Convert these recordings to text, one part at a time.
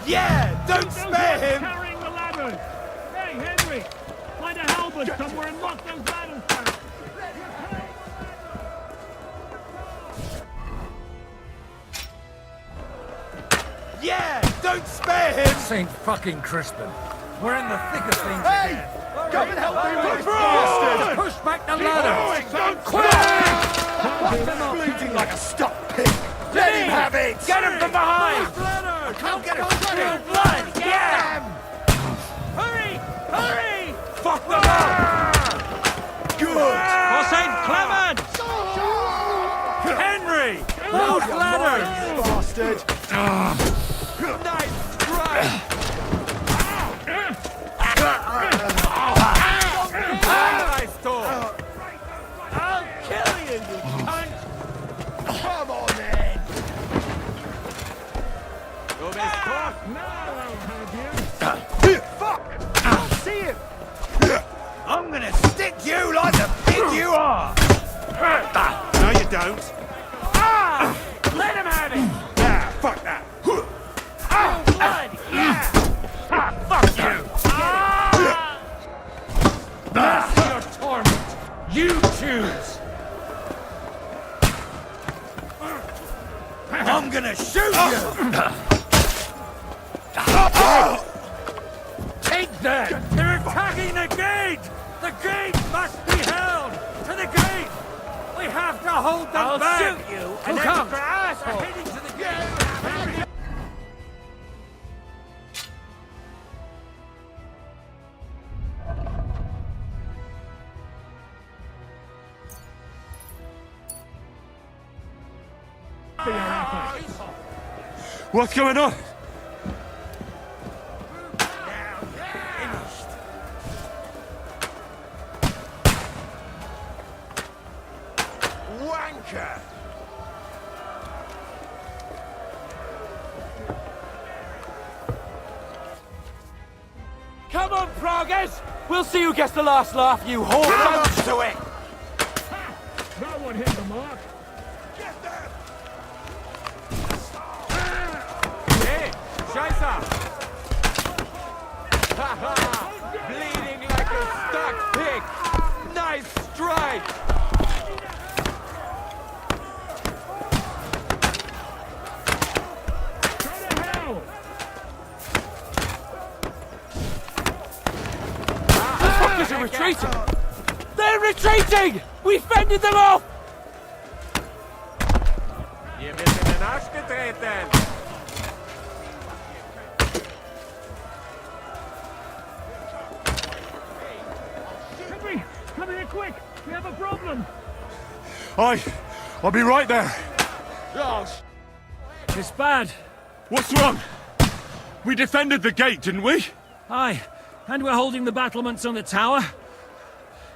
Yeah, don't spare him! Carrying the ladders! Hey, Henry! Find a halberd somewhere and lock those ladders down! Yeah, don't spare him! St. fucking Crispin. We're in the thick of things Hey! again. Come and help me with this bastard! Push back the ladder! Bleeding like a stuck pig! Let him have it! Get him from behind! Ladder! Can't get him! Blood! Yeah! Hurry! Hurry! Fuck them up! Good! For St. Clement! Henry! Those ladders! Bastard! Nice strike! Nice talk! I'll kill you, you cunt! Come on then! Go best talk! Now I'll have you! Fuck! Can't see him! I'm gonna stick you like the pig you are! No, you don't. Let him have it! Nah, fuck that. Blood! Yeah! Fuck you! That's your torment! You choose! I'm gonna shoot you! Take that! They're attacking the gate! The gate must be held! To the gate! We have to hold them I'll back! shoot you, Who an comes? extra asshole! Heading to the gate! What's going on? Wanker! Come on, Progress! We'll see who gets the last laugh, you whore! Get to it! That one hit the mark. Get them! Hey! Scheiße! Ha-ha! Bleeding like a stuck pig! Nice strike! Go to hell! The fuckers are retreating! They're retreating! We fended them off! Ihr wird in den Arsch getreten! Henry, come here quick! We have a problem! I'll be right there. It's bad. What's wrong? We defended the gate, didn't we? Aye, and we're holding the battlements on the tower.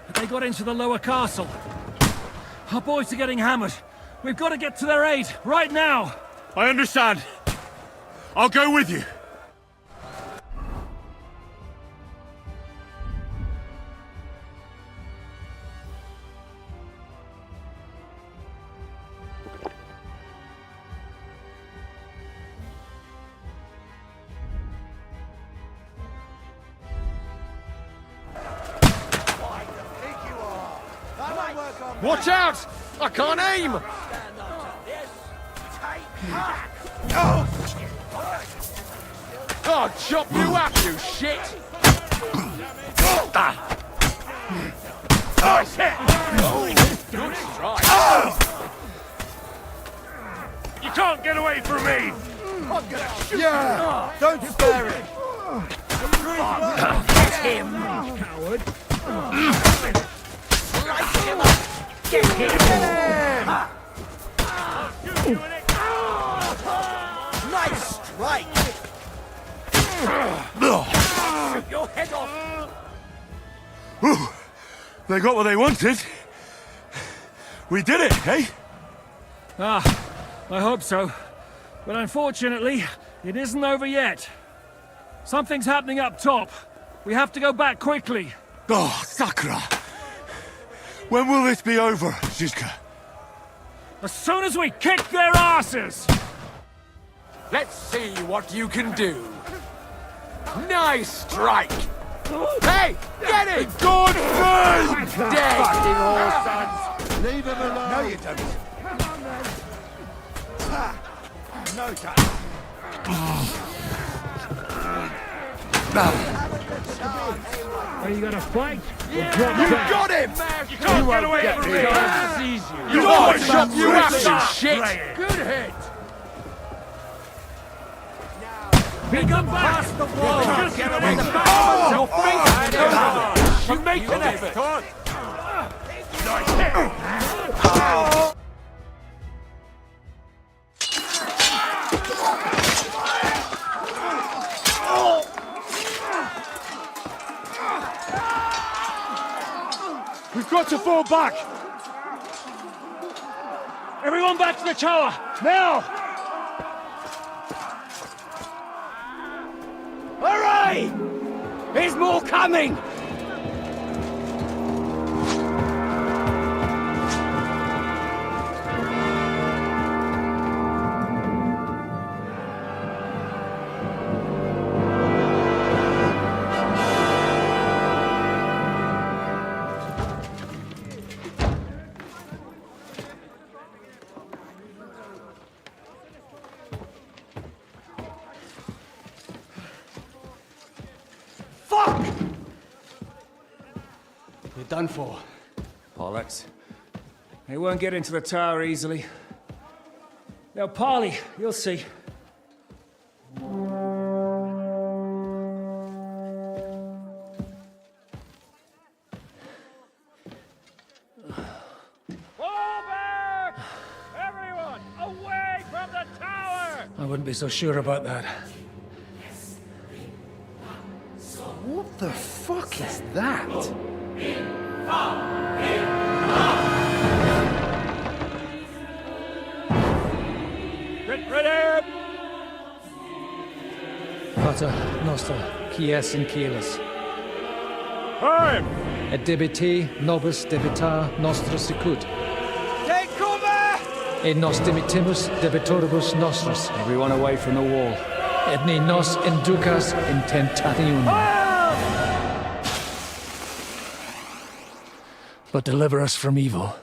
But they got into the lower castle. Our boys are getting hammered. We've got to get to their aid, right now! I understand. I'll go with you. Watch out! I can't aim! I'll chop you up, you shit! Nice hit! Good strike! You can't get away from me! I'm gonna shoot Yeah! Don't spare it! Get him! Coward! Slice him up! Get him! Nice strike! Your head off! They got what they wanted. We did it, eh? Ah, I hope so. But unfortunately, it isn't over yet. Something's happening up top. We have to go back quickly. Oh, Sakura! When will this be over, Zizka? As soon as we kick their asses! Let's see what you can do. Nice strike! Hey! Get it! Good food! Dead! Fucking horse sons! Leave him alone. No, you don't. No, don't. Are you gonna fight? Yeah. You got him! You can't get away from me! I'll seize you! You always shot you up, you shit! Good hit! Pick up past the wall! Get away the back! Your face! You make an effort! Nice hit! We've got to fall back! Everyone back to the tower! Now! Hooray! There's more coming! Fuck! You're done for. Bollocks. They won't get into the tower easily. Now, parley, you'll see. Fall back! Everyone, away from the tower! I wouldn't be so sure about that. What the fuck is that? Ready! Pater Noster, quies in caelis. Time! Et debite nobis debitar nostra sicut. Take cover! Et nos dimitimus debitoribus nostros. Everyone away from the wall. Et ne nos inducas in tentationem. But deliver us from evil.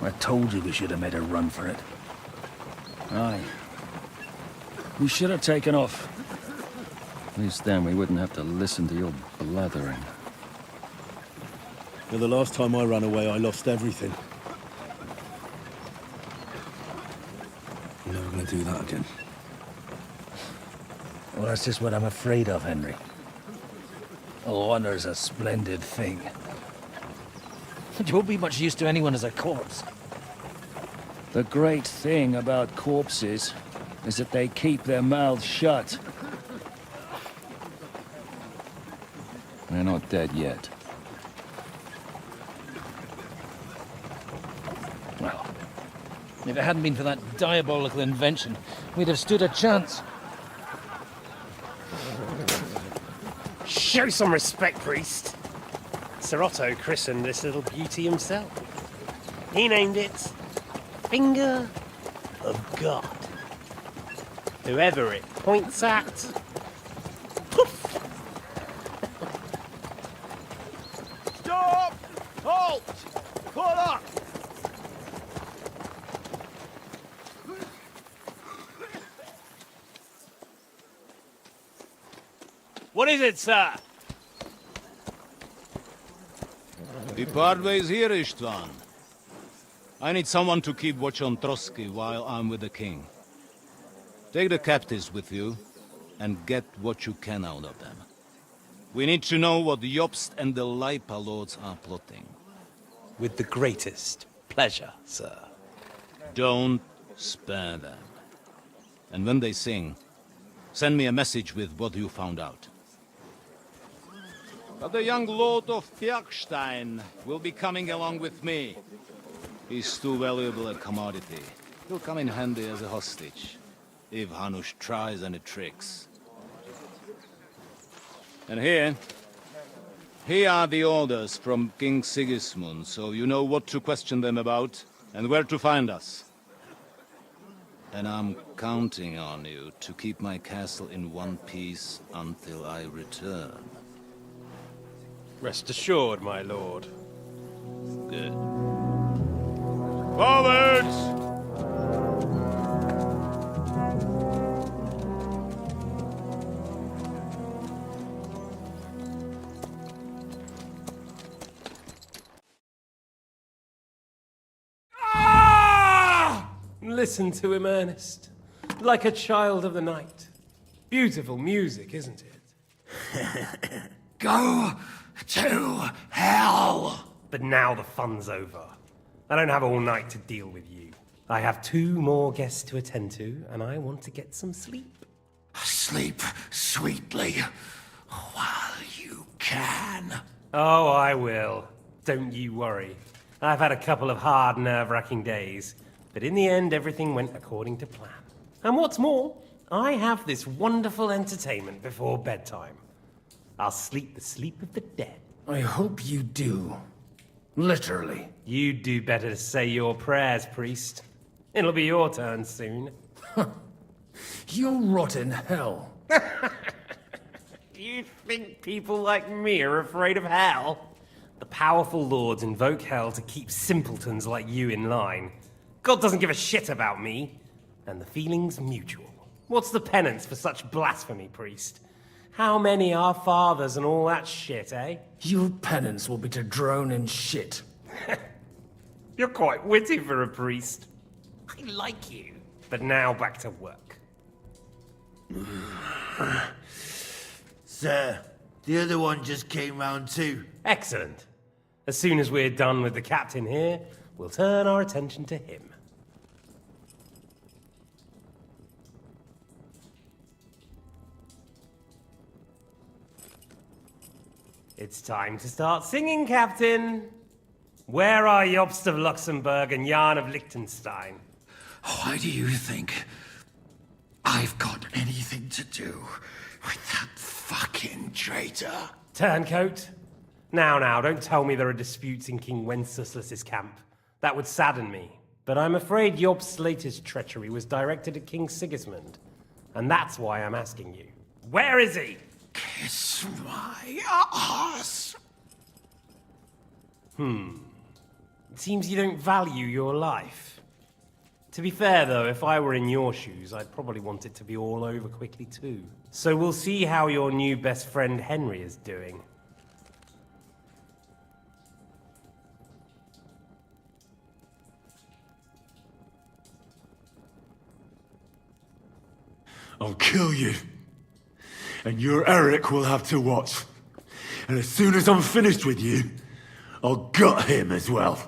I told you we should have made a run for it. Aye. We should have taken off. At least then we wouldn't have to listen to your blathering. Well, the last time I ran away, I lost everything. I'm never gonna do that again. Well, that's just what I'm afraid of, Henry. Honor's a splendid thing. You won't be much use to anyone as a corpse. The great thing about corpses is that they keep their mouths shut. They're not dead yet. Well, if it hadn't been for that diabolical invention, we'd have stood a chance. Show some respect, priest. Sir Otto christened this little beauty himself. He named it Finger of God. Whoever it points at, poof! Stop! Halt! Pull up! What is it, sir? We part ways here, Istvan. I need someone to keep watch on Trotsky while I'm with the king. Take the captives with you, and get what you can out of them. We need to know what Jobst and the Leipa lords are plotting. With the greatest pleasure, sir. Don't spare them. And when they sing, send me a message with what you found out. But the young lord of Bjergstein will be coming along with me. He's too valuable a commodity. He'll come in handy as a hostage, if Hanush tries any tricks. And here are the orders from King Sigismund, so you know what to question them about, and where to find us. And I'm counting on you to keep my castle in one piece until I return. Rest assured, my lord. Good. Forwards! Listen to him, Ernest. Like a child of the night. Beautiful music, isn't it? Go to hell! But now the fun's over. I don't have all night to deal with you. I have 2 more guests to attend to, and I want to get some sleep. Sleep sweetly while you can. Oh, I will. Don't you worry. I've had a couple of hard, nerve-wracking days, but in the end, everything went according to plan. And what's more, I have this wonderful entertainment before bedtime. I'll sleep the sleep of the dead. I hope you do. Literally. You'd do better to say your prayers, priest. It'll be your turn soon. You'll rot in hell. You think people like me are afraid of hell? The powerful lords invoke hell to keep simpletons like you in line. God doesn't give a shit about me. And the feeling's mutual. What's the penance for such blasphemy, priest? How many are fathers and all that shit, eh? Your penance will be to drown in shit. You're quite witty for a priest. I like you. But now back to work. Sir, the other one just came round too. Excellent. As soon as we're done with the captain here, we'll turn our attention to him. It's time to start singing, Captain. Where are Jobst of Luxembourg and Jan of Liechtenstein? Why do you think I've got anything to do with that fucking traitor? Turncoat. Now, don't tell me there are disputes in King Wenceslas's camp. That would sadden me. But I'm afraid Jobst's latest treachery was directed at King Sigismund. And that's why I'm asking you. Where is he? Kiss my ass. It seems you don't value your life. To be fair, though, if I were in your shoes, I'd probably want it to be all over quickly, too. So we'll see how your new best friend Henry is doing. I'll kill you. And your Eric will have to watch. And as soon as I'm finished with you, I'll gut him as well.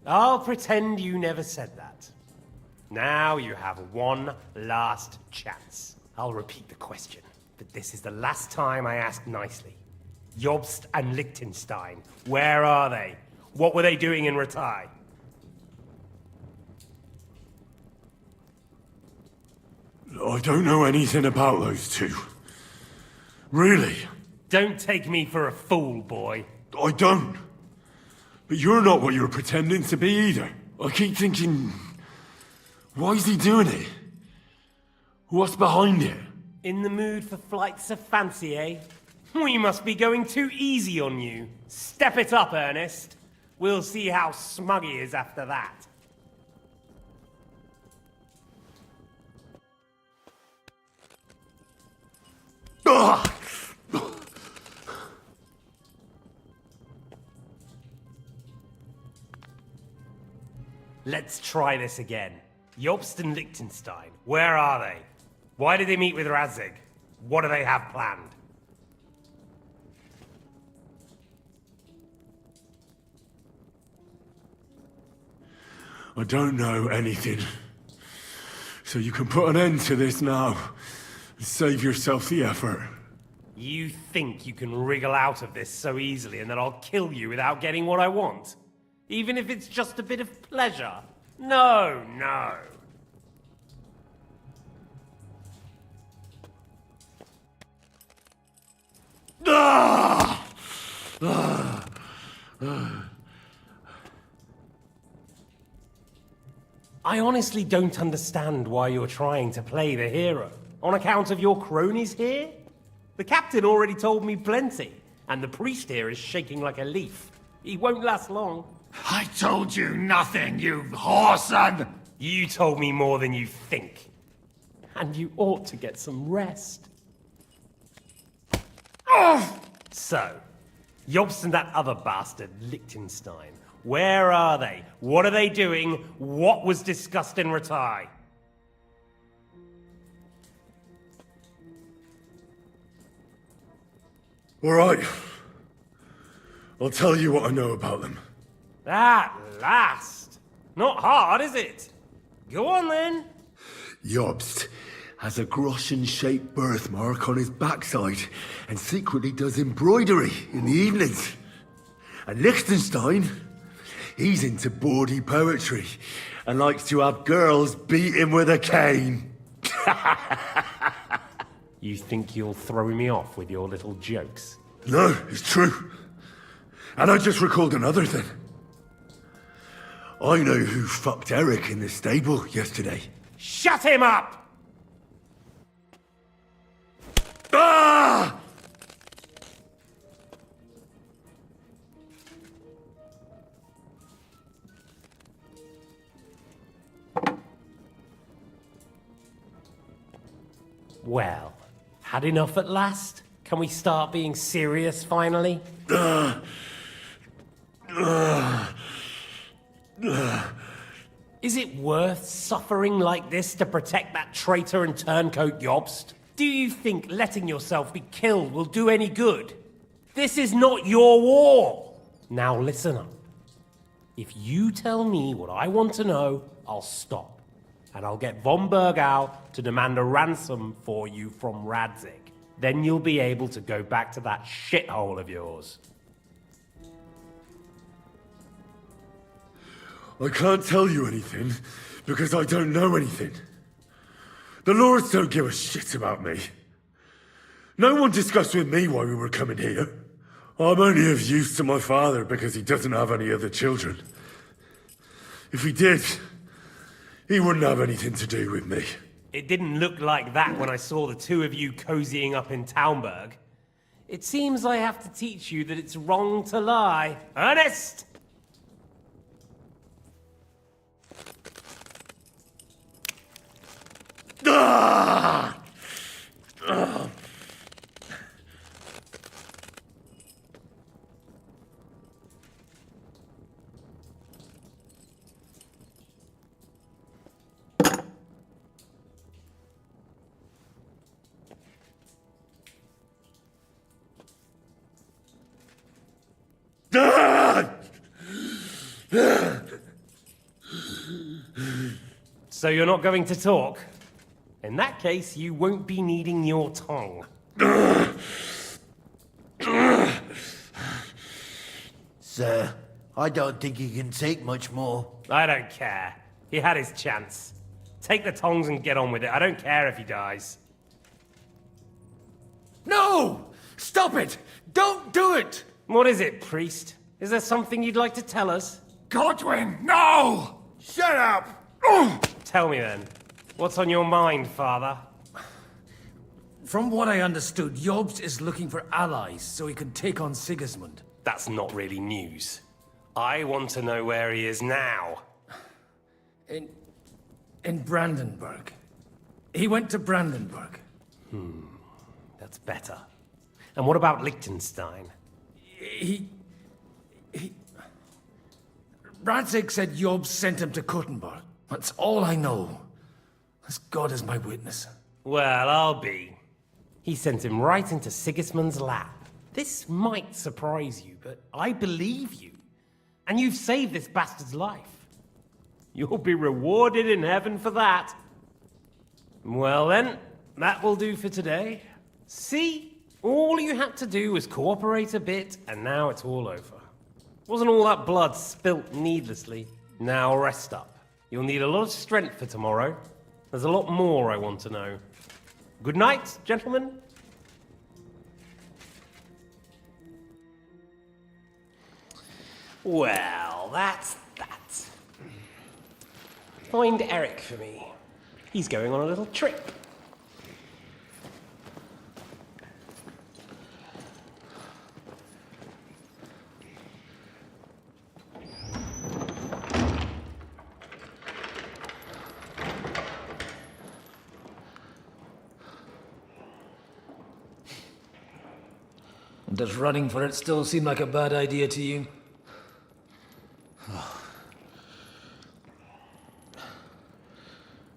I'll pretend you never said that. Now you have one last chance. I'll repeat the question, but this is the last time I ask nicely. Jobst and Liechtenstein, where are they? What were they doing in Ratai? I don't know anything about those two. Really? Don't take me for a fool, boy. I don't. But you're not what you're pretending to be either. I keep thinking, why is he doing it? What's behind it? In the mood for flights of fancy, eh? We must be going too easy on you. Step it up, Ernest. We'll see how smug he is after that. Ah! Let's try this again. Jobst and Liechtenstein, where are they? Why did they meet with Radzig? What do they have planned? I don't know anything. So you can put an end to this now. And save yourself the effort. You think you can wriggle out of this so easily and that I'll kill you without getting what I want? Even if it's just a bit of pleasure? No, no. I honestly don't understand why you're trying to play the hero. On account of your cronies here? The captain already told me plenty, and the priest here is shaking like a leaf. He won't last long. I told you nothing, you whoreson! You told me more than you think. And you ought to get some rest. So, Jobst and that other bastard, Liechtenstein. Where are they? What are they doing? What was discussed in Ratai? All right. I'll tell you what I know about them. At last! Not hard, is it? Go on then. Jobst has a Groschen-shaped birthmark on his backside and secretly does embroidery in the evenings. And Liechtenstein, he's into bawdy poetry and likes to have girls beat him with a cane. You think you'll throw me off with your little jokes? No, it's true. And I just recalled another thing. I know who fucked Eric in the stable yesterday. Shut him up! Ah! Well, had enough at last? Can we start being serious finally? Is it worth suffering like this to protect that traitor and turncoat Jobst? Do you think letting yourself be killed will do any good? This is not your war! Now listen up. If you tell me what I want to know, I'll stop. And I'll get von Bergow to demand a ransom for you from Radzig. Then you'll be able to go back to that shithole of yours. I can't tell you anything because I don't know anything. The lords don't give a shit about me. No one discussed with me why we were coming here. I'm only of use to my father because he doesn't have any other children. If he did, he wouldn't have anything to do with me. It didn't look like that when I saw the two of you cozying up in Townburg. It seems I have to teach you that it's wrong to lie. Ernest! Ah! Ah! So you're not going to talk? In that case, you won't be needing your tongue. Sir, I don't think he can take much more. I don't care. He had his chance. Take the tongs and get on with it. I don't care if he dies. No! Stop it! Don't do it! What is it, priest? Is there something you'd like to tell us? Godwin, no! Shut up! Tell me then. What's on your mind, father? From what I understood, Jobst is looking for allies so he can take on Sigismund. That's not really news. I want to know where he is now. In Brandenburg. He went to Brandenburg. That's better. And what about Liechtenstein? He... Radzig said Jobbs sent him to Kuttenberg. That's all I know. As God is my witness. Well, I'll be. He sent him right into Sigismund's lap. This might surprise you, but I believe you. And you've saved this bastard's life. You'll be rewarded in heaven for that. Well then, that will do for today. See? All you had to do was cooperate a bit, and now it's all over. Wasn't all that blood spilt needlessly. Now rest up. You'll need a lot of strength for tomorrow. There's a lot more I want to know. Good night, gentlemen. Well, that's that. Find Eric for me. He's going on a little trip. Does running for it still seem like a bad idea to you?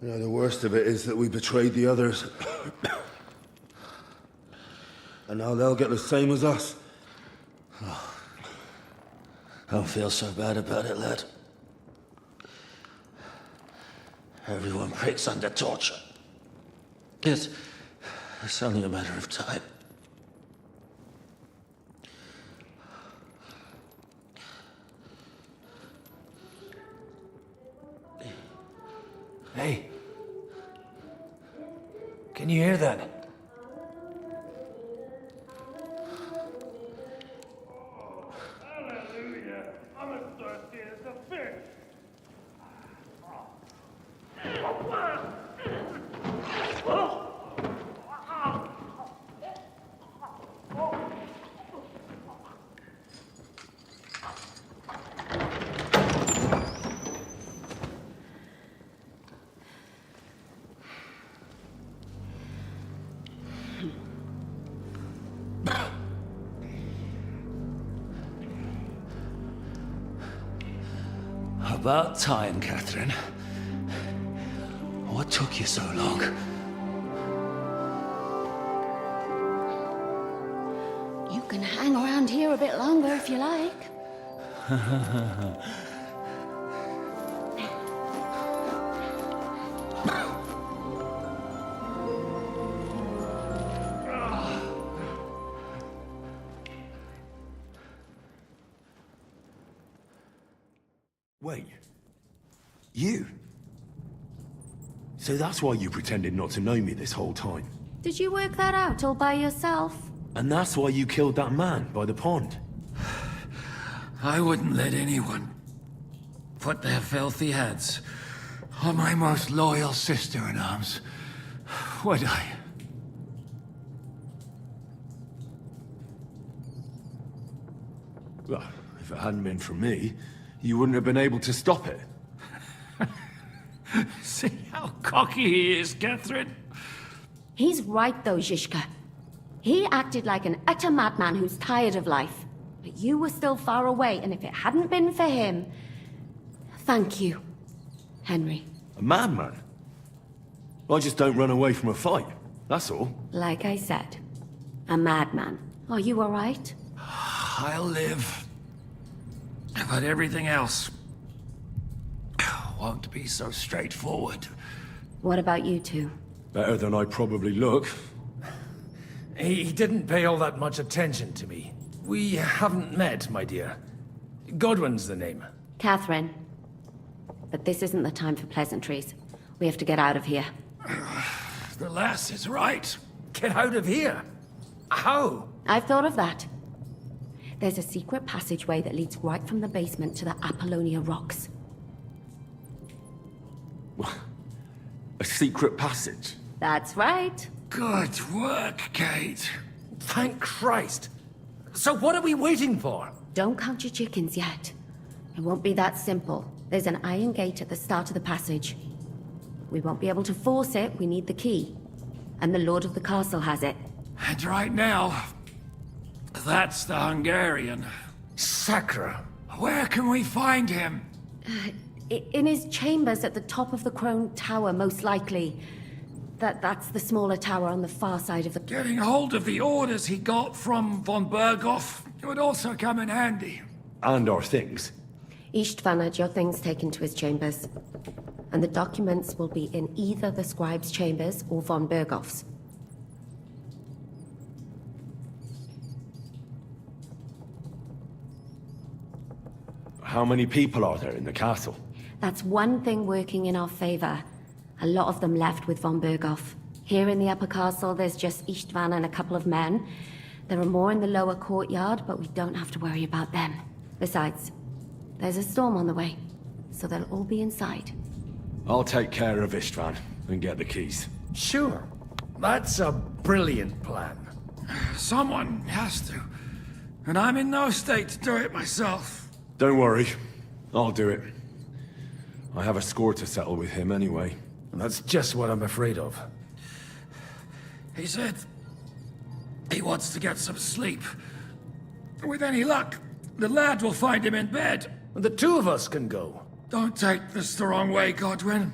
You know, the worst of it is that we betrayed the others. And now they'll get the same as us. Don't feel so bad about it, lad. Everyone breaks under torture. It's only a matter of time. Hey. Can you hear that? Hallelujah. I'm as thirsty as a fish. About time, Catherine. What took you so long? You can hang around here a bit longer if you like. Wait. You? So that's why you pretended not to know me this whole time? Did you work that out all by yourself? And that's why you killed that man by the pond? I wouldn't let anyone put their filthy heads on my most loyal sister-in-arms, would I? Well, if it hadn't been for me, you wouldn't have been able to stop it. See how cocky he is, Catherine? He's right though, Zizka. He acted like an utter madman who's tired of life. But you were still far away, and if it hadn't been for him... Thank you, Henry. A madman? I just don't run away from a fight, that's all. Like I said, a madman. Are you all right? I'll live. But everything else won't be so straightforward. What about you two? Better than I probably look. He didn't pay all that much attention to me. We haven't met, my dear. Godwin's the name. Catherine. But this isn't the time for pleasantries. We have to get out of here. The lass is right. Get out of here. How? I've thought of that. There's a secret passageway that leads right from the basement to the Apollonia Rocks. A secret passage? That's right. Good work, Kate. Thank Christ. So what are we waiting for? Don't count your chickens yet. It won't be that simple. There's an iron gate at the start of the passage. We won't be able to force it, we need the key. And the Lord of the Castle has it. And right now, that's the Hungarian. Sacra. Where can we find him? In his chambers at the top of the Crone Tower, most likely. That's the smaller tower on the far side of the... Getting hold of the orders he got from von Bergow would also come in handy. And our things. Istvan had your things taken to his chambers. And the documents will be in either the scribe's chambers or von Bergow's. How many people are there in the castle? That's one thing working in our favor. A lot of them left with von Bergow. Here in the upper castle, there's just Istvan and a couple of men. There are more in the lower courtyard, but we don't have to worry about them. Besides, there's a storm on the way, so they'll all be inside. I'll take care of Istvan and get the keys. Sure. That's a brilliant plan. Someone has to. And I'm in no state to do it myself. Don't worry. I'll do it. I have a score to settle with him anyway. That's just what I'm afraid of. He said he wants to get some sleep. With any luck, the lad will find him in bed. The two of us can go. Don't take this the wrong way, Godwin.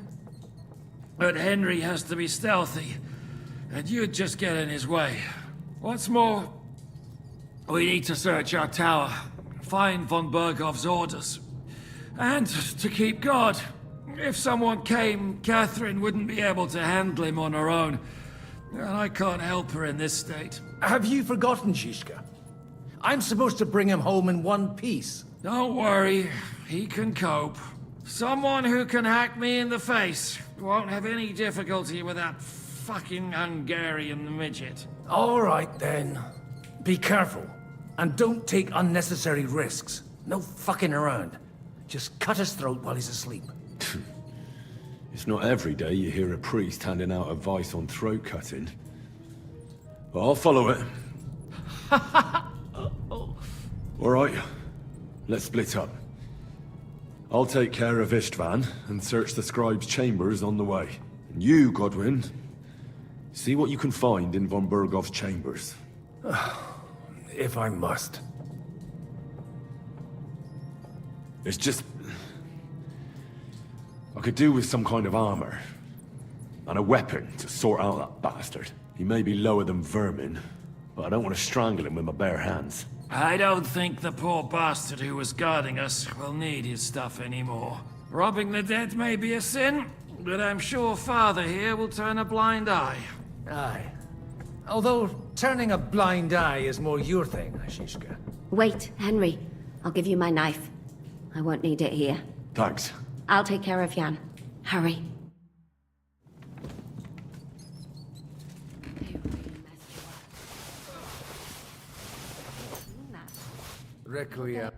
But Henry has to be stealthy, and you'd just get in his way. What's more, we need to search our tower, find von Bergow's orders, and to keep guard. If someone came, Catherine wouldn't be able to handle him on her own, and I can't help her in this state. Have you forgotten, Zizka? I'm supposed to bring him home in one piece. Don't worry, he can cope. Someone who can hack me in the face won't have any difficulty with that fucking Hungarian midget. All right, then. Be careful. And don't take unnecessary risks. No fucking around. Just cut his throat while he's asleep. It's not every day you hear a priest handing out advice on throat cutting. But I'll follow it. All right, let's split up. I'll take care of Istvan and search the scribe's chambers on the way. And you, Godwin, see what you can find in von Bergow's chambers. If I must. It's just... I could do with some kind of armor. And a weapon to sort out that bastard. He may be lower than vermin, but I don't want to strangle him with my bare hands. I don't think the poor bastard who was guarding us will need his stuff anymore. Robbing the dead may be a sin, but I'm sure Father here will turn a blind eye. Aye. Although, turning a blind eye is more your thing, Zizka. Wait, Henry. I'll give you my knife. I won't need it here. Thanks. I'll take care of Jan. Hurry. Requiem.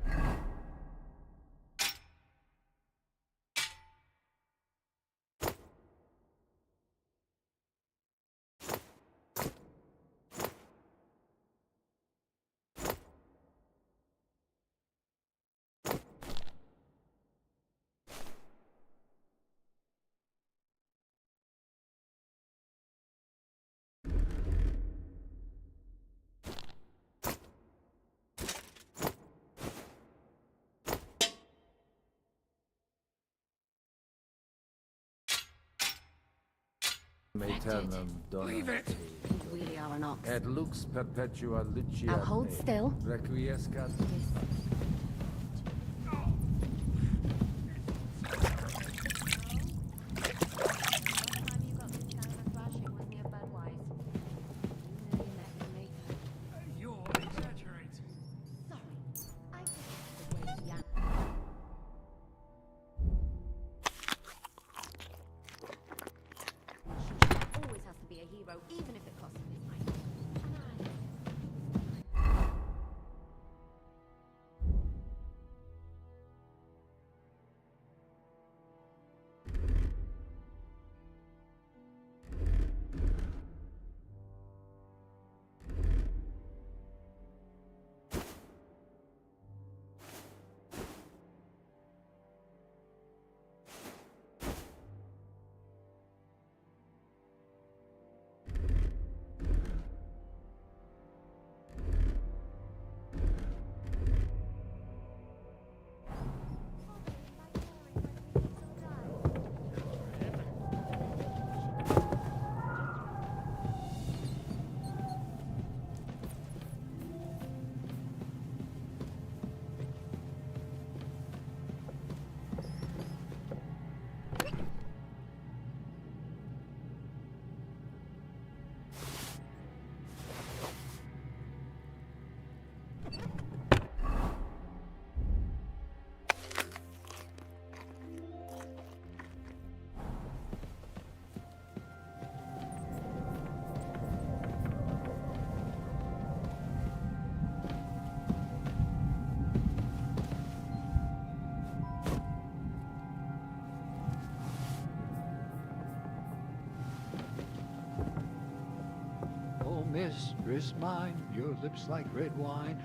Leave it. We really are an ox. Et lux perpetua lucia. Now hold still. Requiescat. You're exaggerating. Always has to be a hero, even if it costs him his life. kiss is mine, your lips like red wine.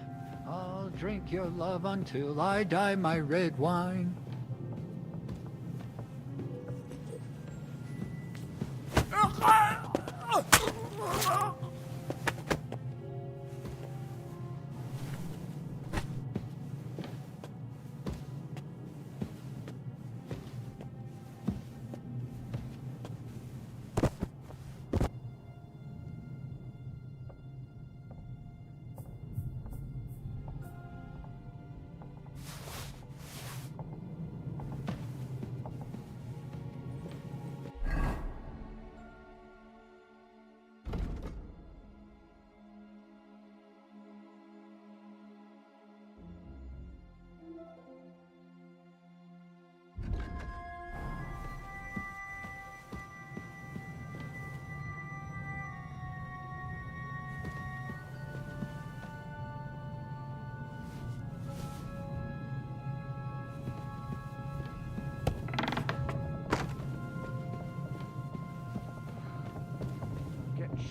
I'll drink your love until I die, my red wine.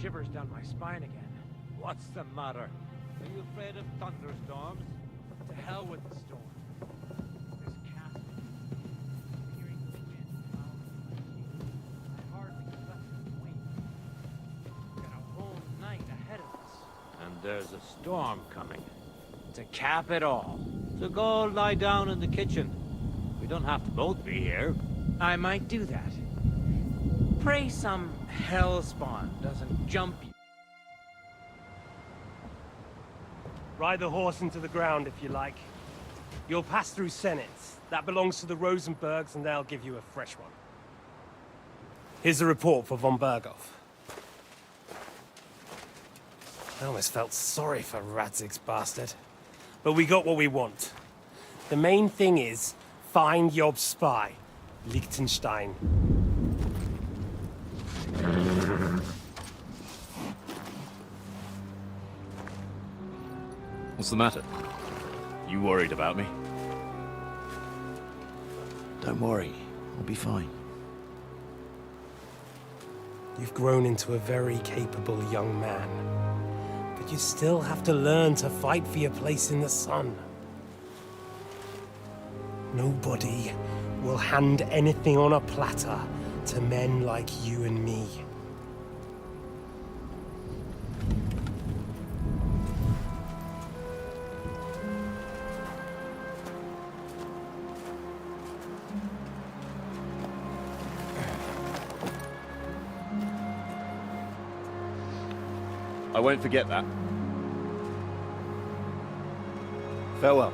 Shivers down my spine again. What's the matter? Are you afraid of thunderstorms? To hell with the storm. This castle. Hearing the wind howling in my cheeks. I hardly slept this week. We've got a whole night ahead of us. And there's a storm coming. To cap it all. So go lie down in the kitchen. We don't have to both be here. I might do that. Pray some hellspawn doesn't jump you. Ride the horse into the ground if you like. You'll pass through Senates. That belongs to the Rosenbergs, and they'll give you a fresh one. Here's a report for von Bergow. I almost felt sorry for Radzig's bastard. But we got what we want. The main thing is, find Job's spy, Liechtenstein. What's the matter? You worried about me? Don't worry, I'll be fine. You've grown into a very capable young man. But you still have to learn to fight for your place in the sun. Nobody will hand anything on a platter to men like you and me. I won't forget that. Farewell.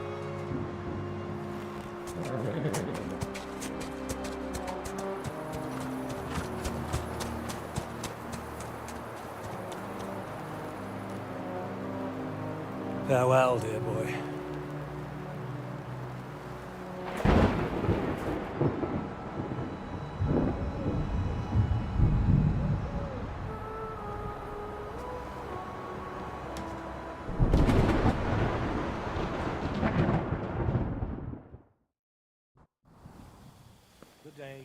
Farewell, dear boy. Good day.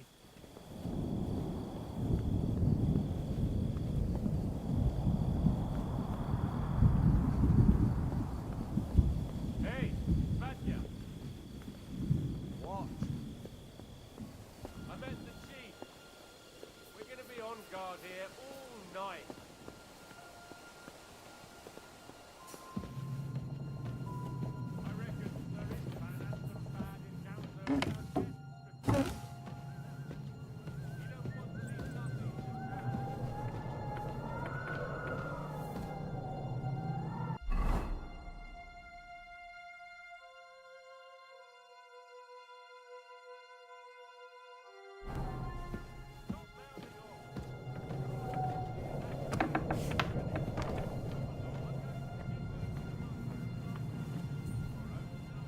Hey, Matya. What? I met the chief. We're gonna be on guard here all night. I reckon there is some bad encounters.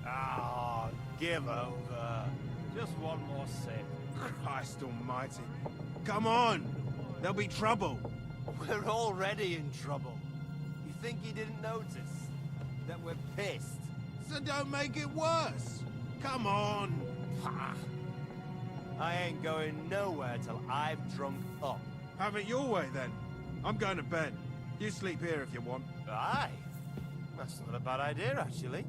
Ah, give over. Just one more sip. Christ almighty. Come on! There'll be trouble. We're already in trouble. You think he didn't notice that we're pissed? So don't make it worse. Come on. I ain't going nowhere till I've drunk up. Have it your way then. I'm going to bed. You sleep here if you want. Aye. That's not a bad idea, actually.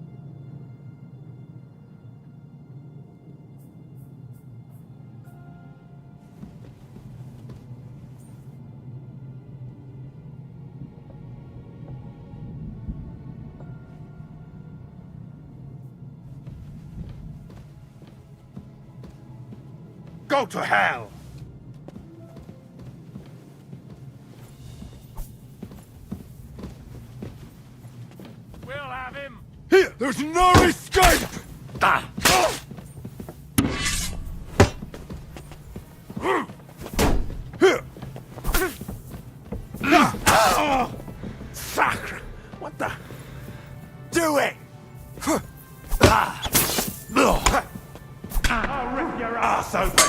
Go to hell! We'll have him! Here! There's no escape! Ah! Here! Sacre! What the? Do it! I'll rip your ass open!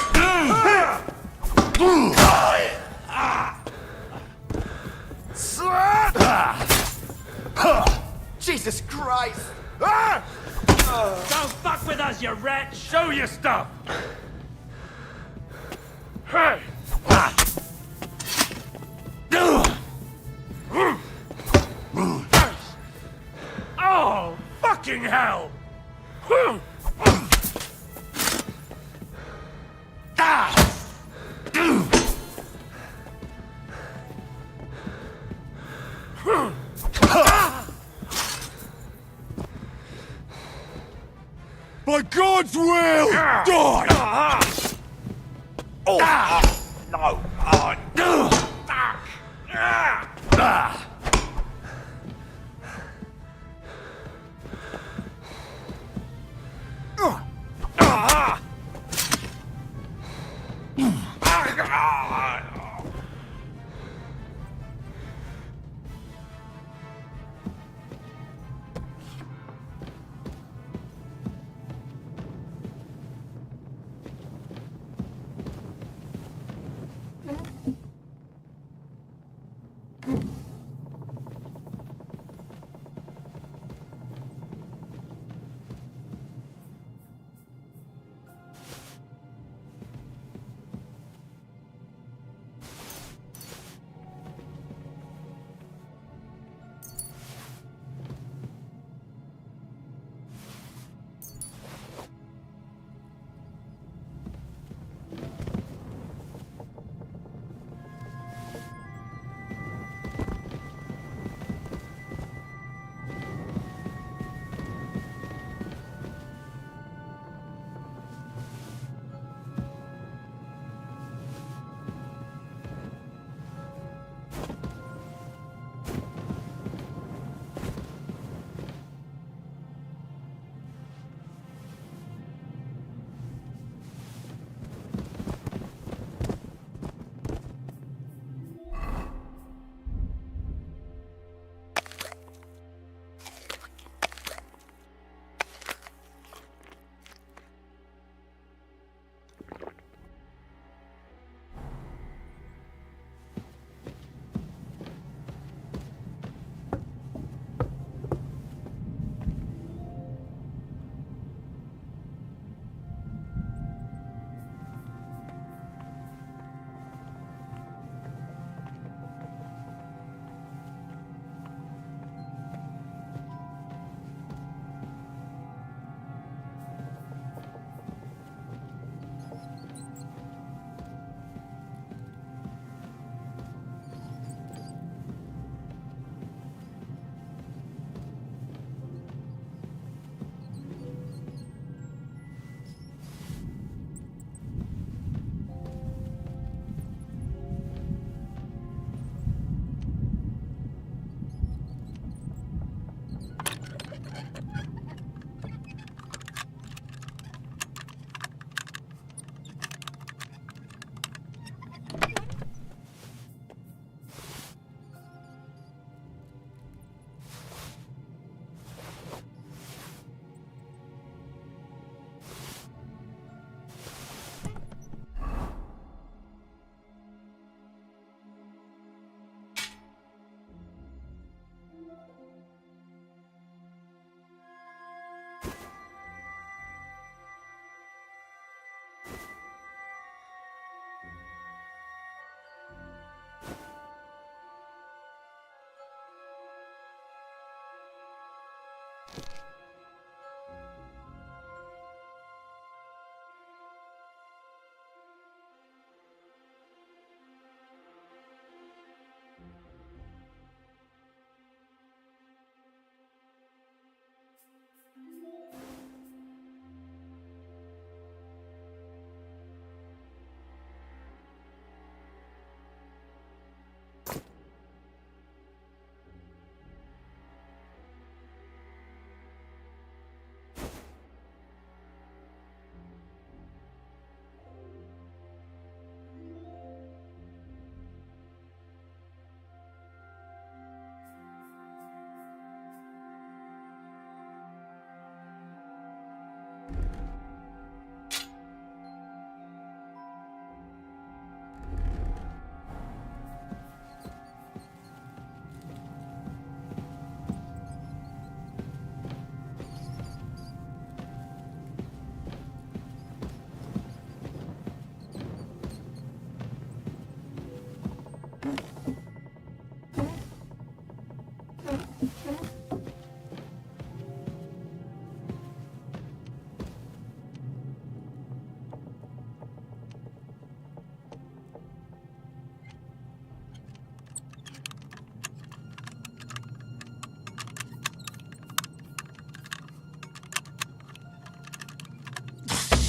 Jesus Christ! Don't fuck with us, you rat! Show your stuff! Hey! Oh, fucking hell! By God's will! Die! No!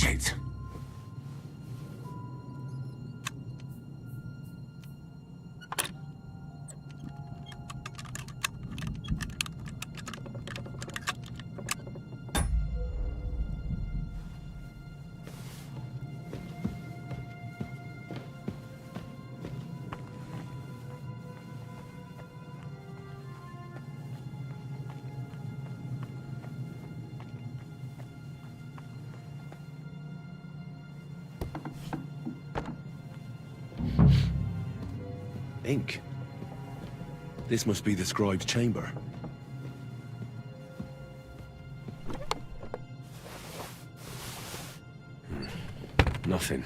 Shit. Ink. This must be the scribe's chamber. Nothing.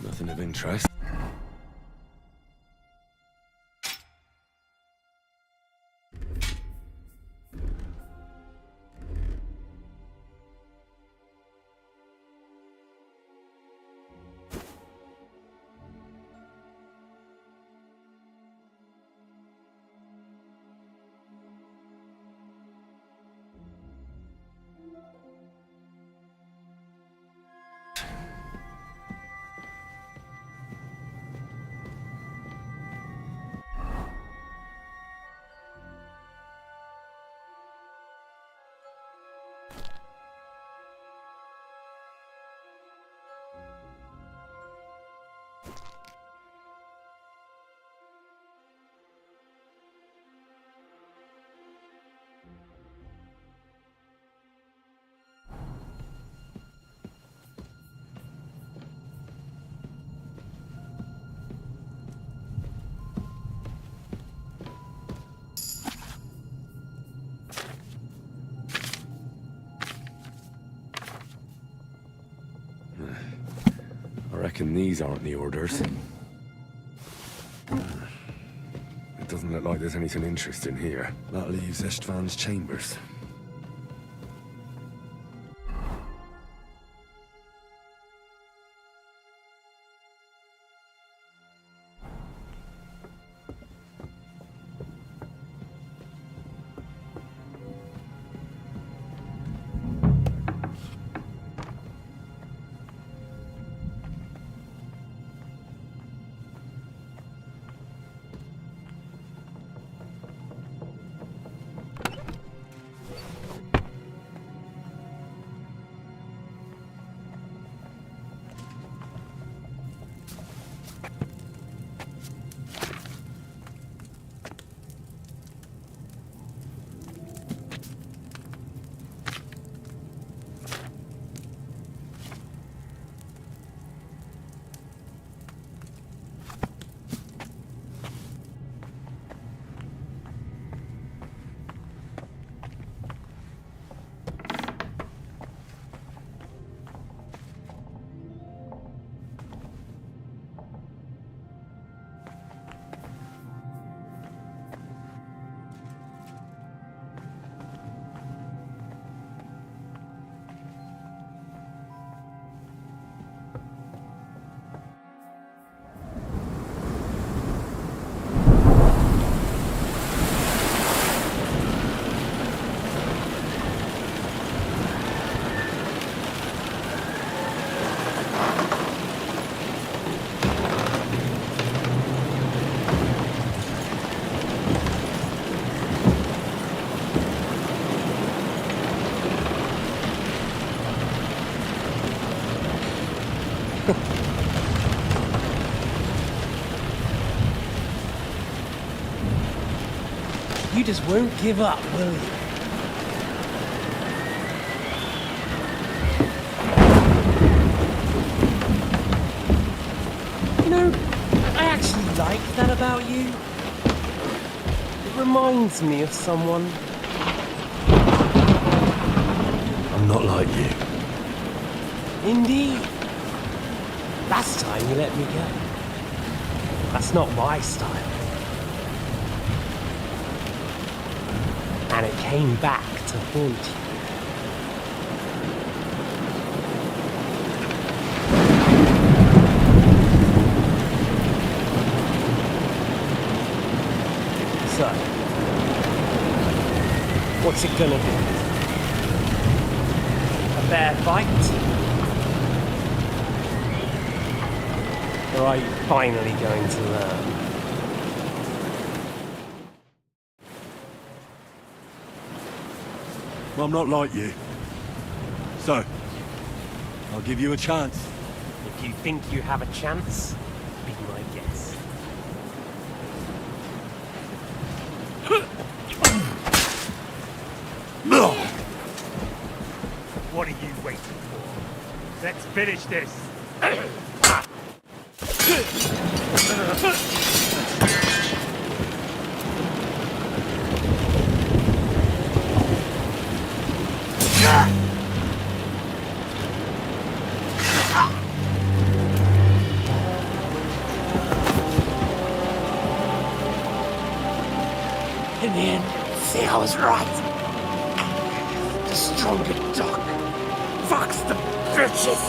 Nothing of interest. I reckon these aren't the orders. It doesn't look like there's anything interesting here. That leaves Istvan's chambers. You just won't give up, will you? You know, I actually like that about you. It reminds me of someone. I'm not like you. Indeed. Last time you let me go. That's not my style. And it came back to haunt you. What's it gonna be? A fair fight? Or are you finally going to learn? Well, I'm not like you. So, I'll give you a chance. If you think you have a chance, be my guest. What are you waiting for? Let's finish this. In the end, see, I was right. The stronger dog fucks the bitches.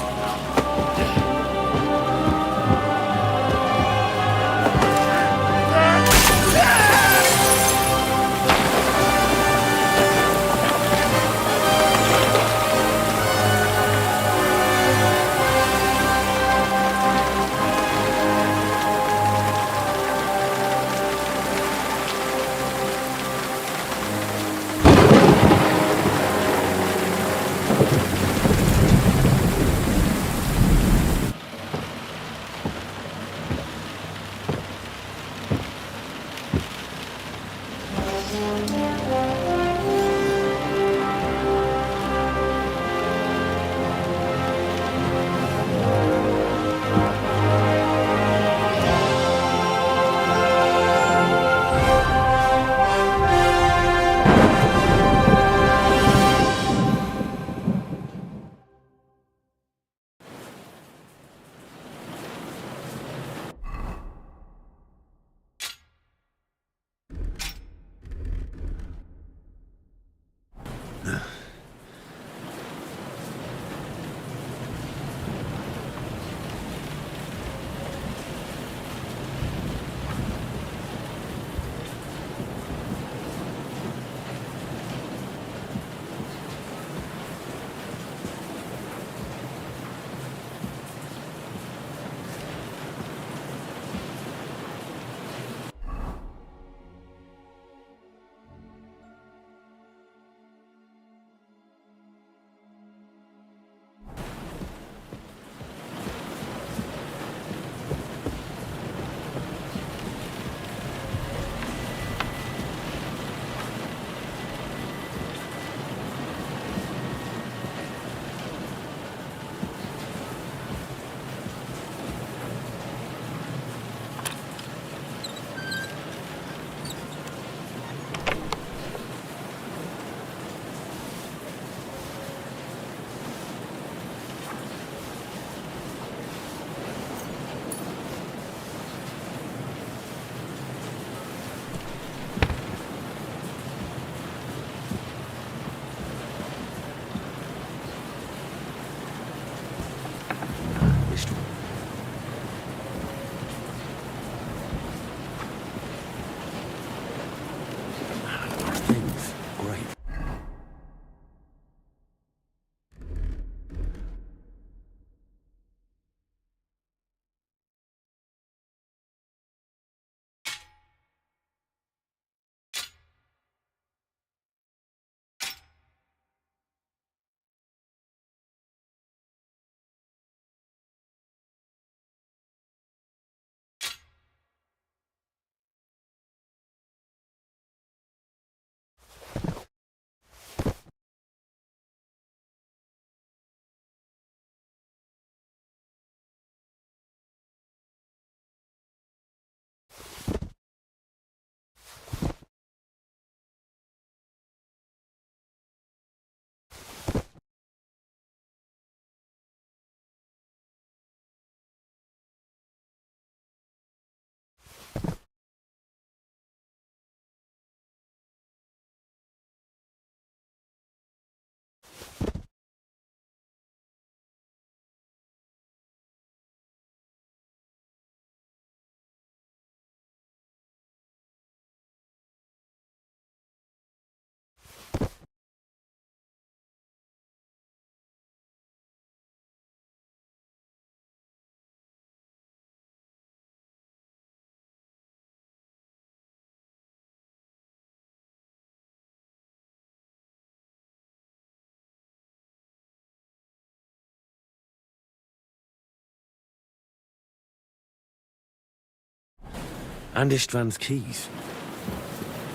And Istvan's keys.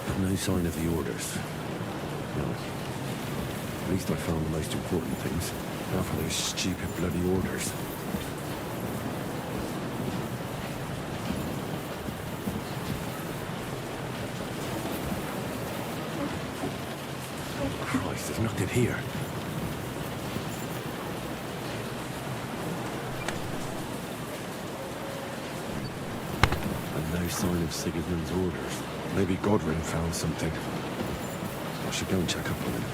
But no sign of the orders. No. At least I found the most important things. Not for those stupid bloody orders. Christ, there's nothing here. And no sign of Sigismund's orders. Maybe Godwin found something. I should go and check up on him.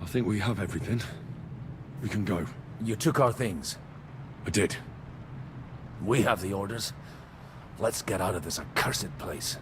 I think we have everything. We can go. You took our things. I did. We have the orders. Let's get out of this accursed place.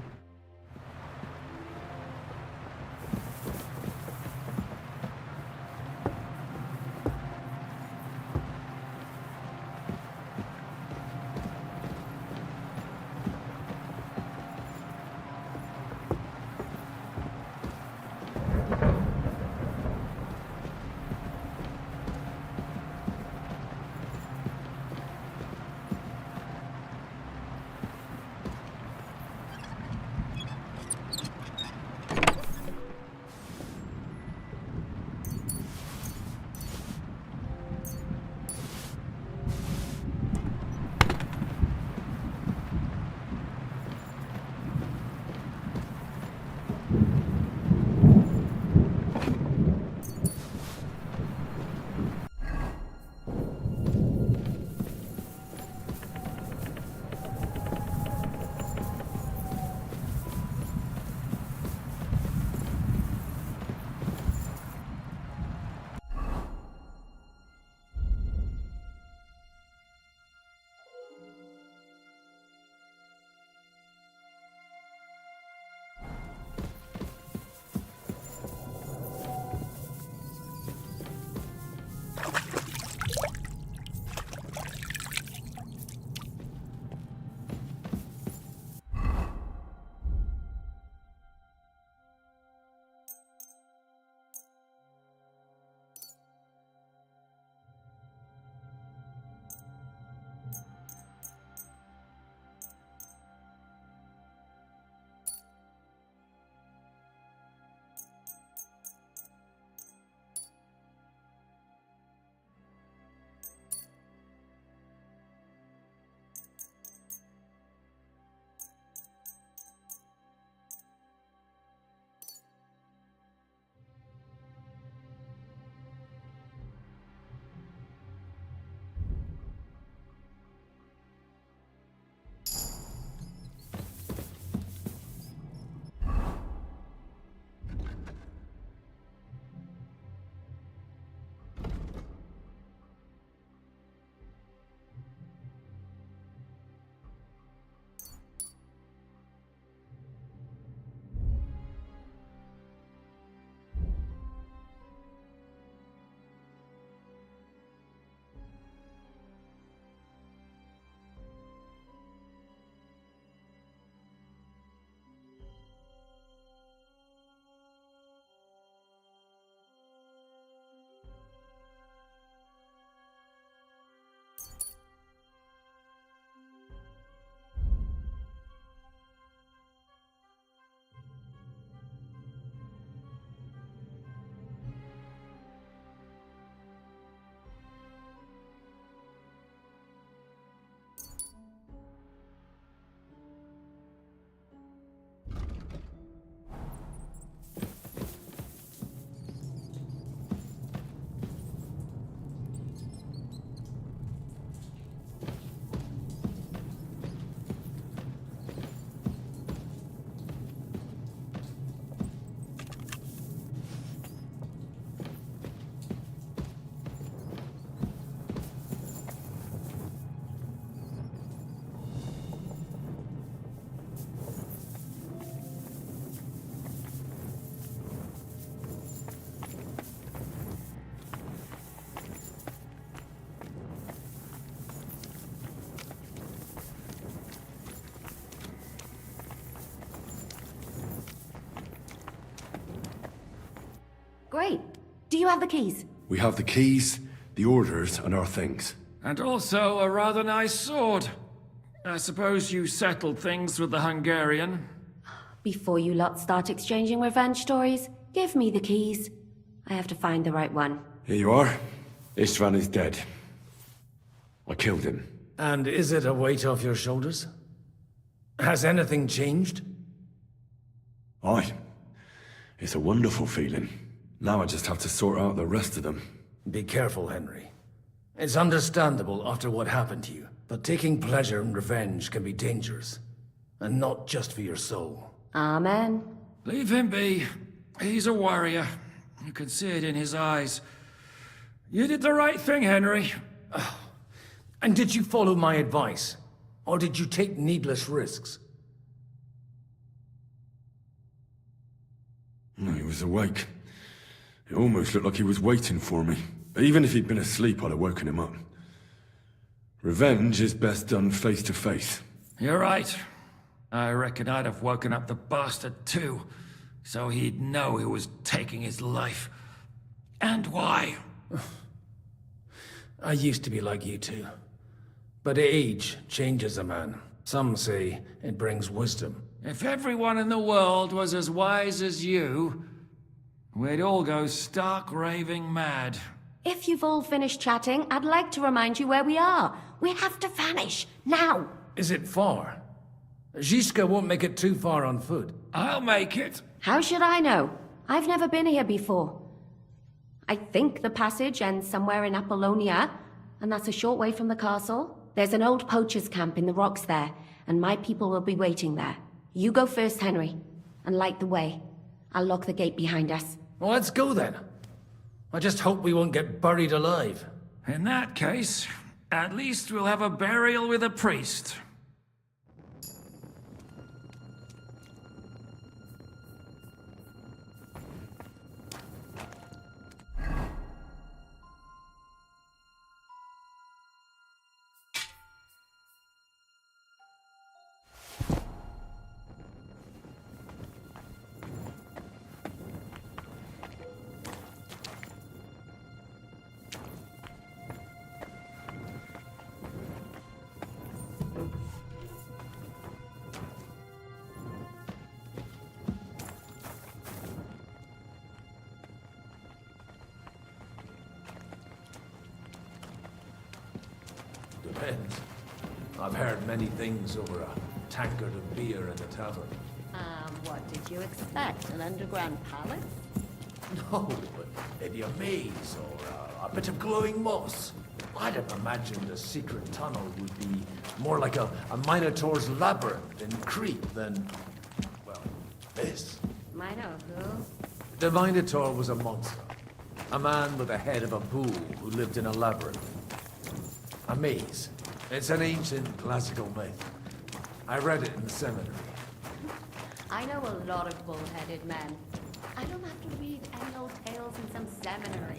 Great. Do you have the keys? We have the keys, the orders, and our things. And also a rather nice sword. I suppose you settled things with the Hungarian? Before you lot start exchanging revenge stories, give me the keys. I have to find the right one. Here you are. Istvan is dead. I killed him. And is it a weight off your shoulders? Has anything changed? Aye. It's a wonderful feeling. Now I just have to sort out the rest of them. Be careful, Henry. It's understandable after what happened to you, but taking pleasure in revenge can be dangerous. And not just for your soul. Amen. Leave him be. He's a warrior. You can see it in his eyes. You did the right thing, Henry. And did you follow my advice? Or did you take needless risks? No, he was awake. It almost looked like he was waiting for me. Even if he'd been asleep, I'd have woken him up. Revenge is best done face to face. You're right. I reckon I'd have woken up the bastard too, so he'd know who was taking his life. And why. I used to be like you two. But age changes a man. Some say it brings wisdom. If everyone in the world was as wise as you, we'd all go stark raving mad. If you've all finished chatting, I'd like to remind you where we are. We have to vanish, now! Is it far? Zizka won't make it too far on foot. I'll make it. How should I know? I've never been here before. I think the passage ends somewhere in Apollonia, and that's a short way from the castle. There's an old poacher's camp in the rocks there, and my people will be waiting there. You go first, Henry, and light the way. I'll lock the gate behind us. Well, let's go then. I just hope we won't get buried alive. In that case, at least we'll have a burial with a priest. Depends. I've heard many things over a tankard of beer at the tavern. What did you expect? An underground palace? No, but maybe a maze or a bit of glowing moss. I'd have imagined a secret tunnel would be more like a Minotaur's labyrinth in Crete than, well, this. Mino who? The Minotaur was a monster. A man with the head of a bull who lived in a labyrinth. A maze. It's an ancient classical myth. I read it in the seminary. I know a lot of bull-headed men. I don't have to read any old tales in some seminary.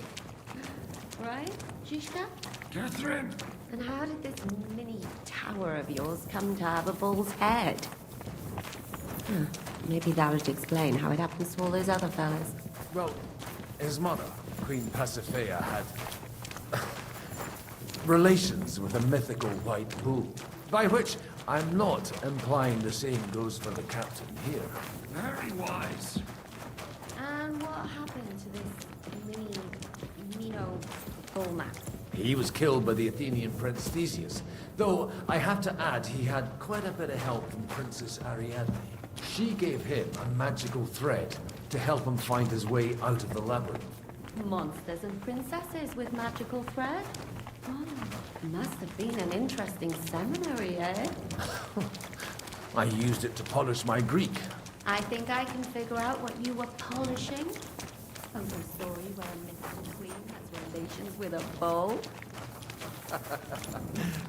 Right, Zizka? Catherine! And how did this mini tower of yours come to have a bull's head? Maybe that would explain how it happens to all those other fellas. Well, his mother, Queen Pasiphae, had relations with a mythical white bull. By which, I'm not implying the same goes for the captain here. Very wise. And what happened to this Mino bullman? He was killed by the Athenian Prince Theseus, though I have to add he had quite a bit of help from Princess Ariadne. She gave him a magical thread to help him find his way out of the labyrinth. Monsters and princesses with magical thread? Oh, must have been an interesting seminary, eh? I used it to polish my Greek. I think I can figure out what you were polishing. Some story where a mythical queen has relations with a bull.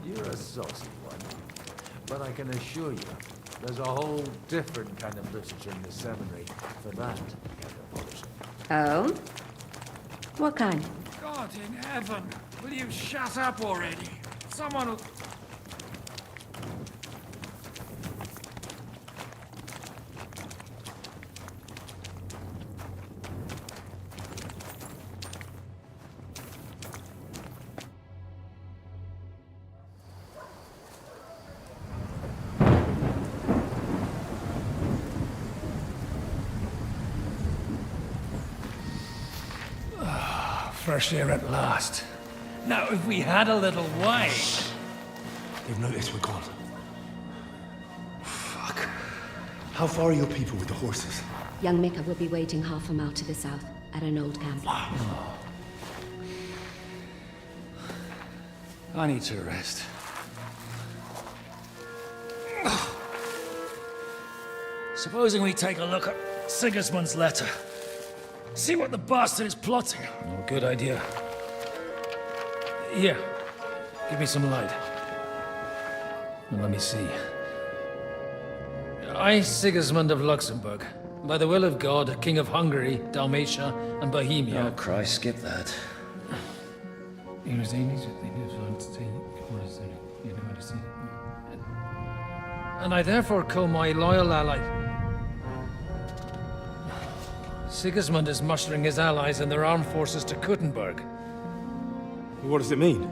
You're a saucy one. But I can assure you, there's a whole different kind of literature in the seminary for that kind of polishing. Oh? What kind? God in heaven, will you shut up already? Someone will... Fresh air at last. Now, if we had a little wine... They've noticed we're gone. Fuck. How far are your people with the horses? Young Mika will be waiting half a mile to the south, at an old camp. I need to rest. Supposing we take a look at Sigismund's letter. See what the bastard is plotting. Oh, good idea. Here, give me some light. And let me see. I, Sigismund of Luxembourg, by the will of God, King of Hungary, Dalmatia, and Bohemia. Oh, Christ, skip that. And I therefore call my loyal ally. Sigismund is mustering his allies and their armed forces to Kuttenberg. What does it mean?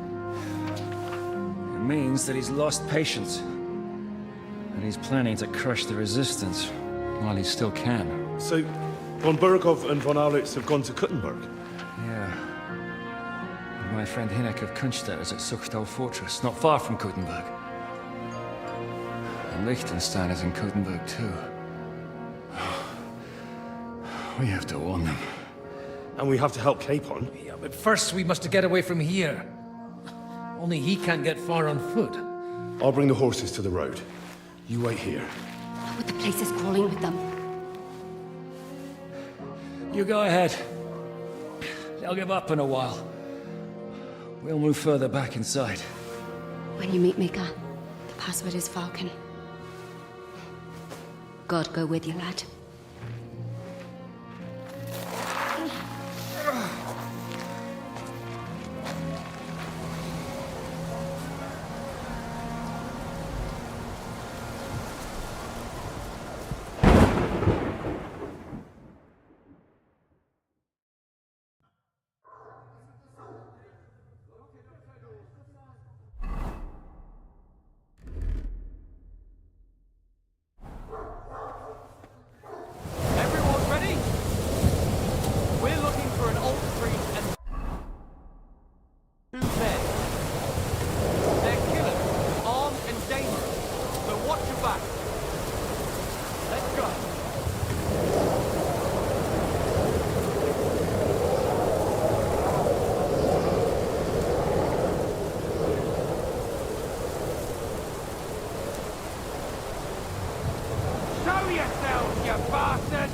It means that he's lost patience. And he's planning to crush the resistance while he still can. So, von Bergow and von Aulitz have gone to Kuttenberg? Yeah. And my friend Hinek of Kunstadt is at Suchtal Fortress, not far from Kuttenberg. And Liechtenstein is in Kuttenberg too. We have to warn them. And we have to help Capon? Yeah, but first we must get away from here. Only he can't get far on foot. I'll bring the horses to the road. You wait here. But the place is crawling with them. You go ahead. They'll give up in a while. We'll move further back inside. When you meet Mika, the password is Falcon. God go with you, lad. Everyone ready? We're looking for an old priest and 2 men. They're killers, armed and dangerous, so watch your back. Let's go. Show yourselves, you bastards!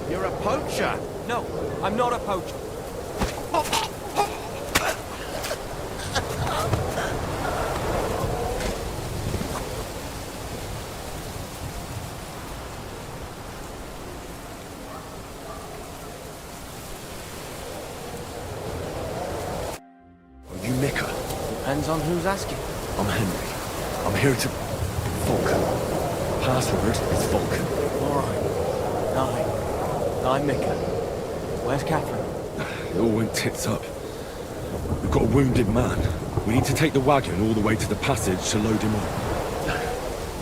You're a poacher! No, I'm not a poacher. Depends on who's asking. I'm Henry. I'm here to... Falcon. Password is Falcon. Alright. I'm Mika. Where's Catherine? It all went tits up. We've got a wounded man. We need to take the wagon all the way to the passage to load him up.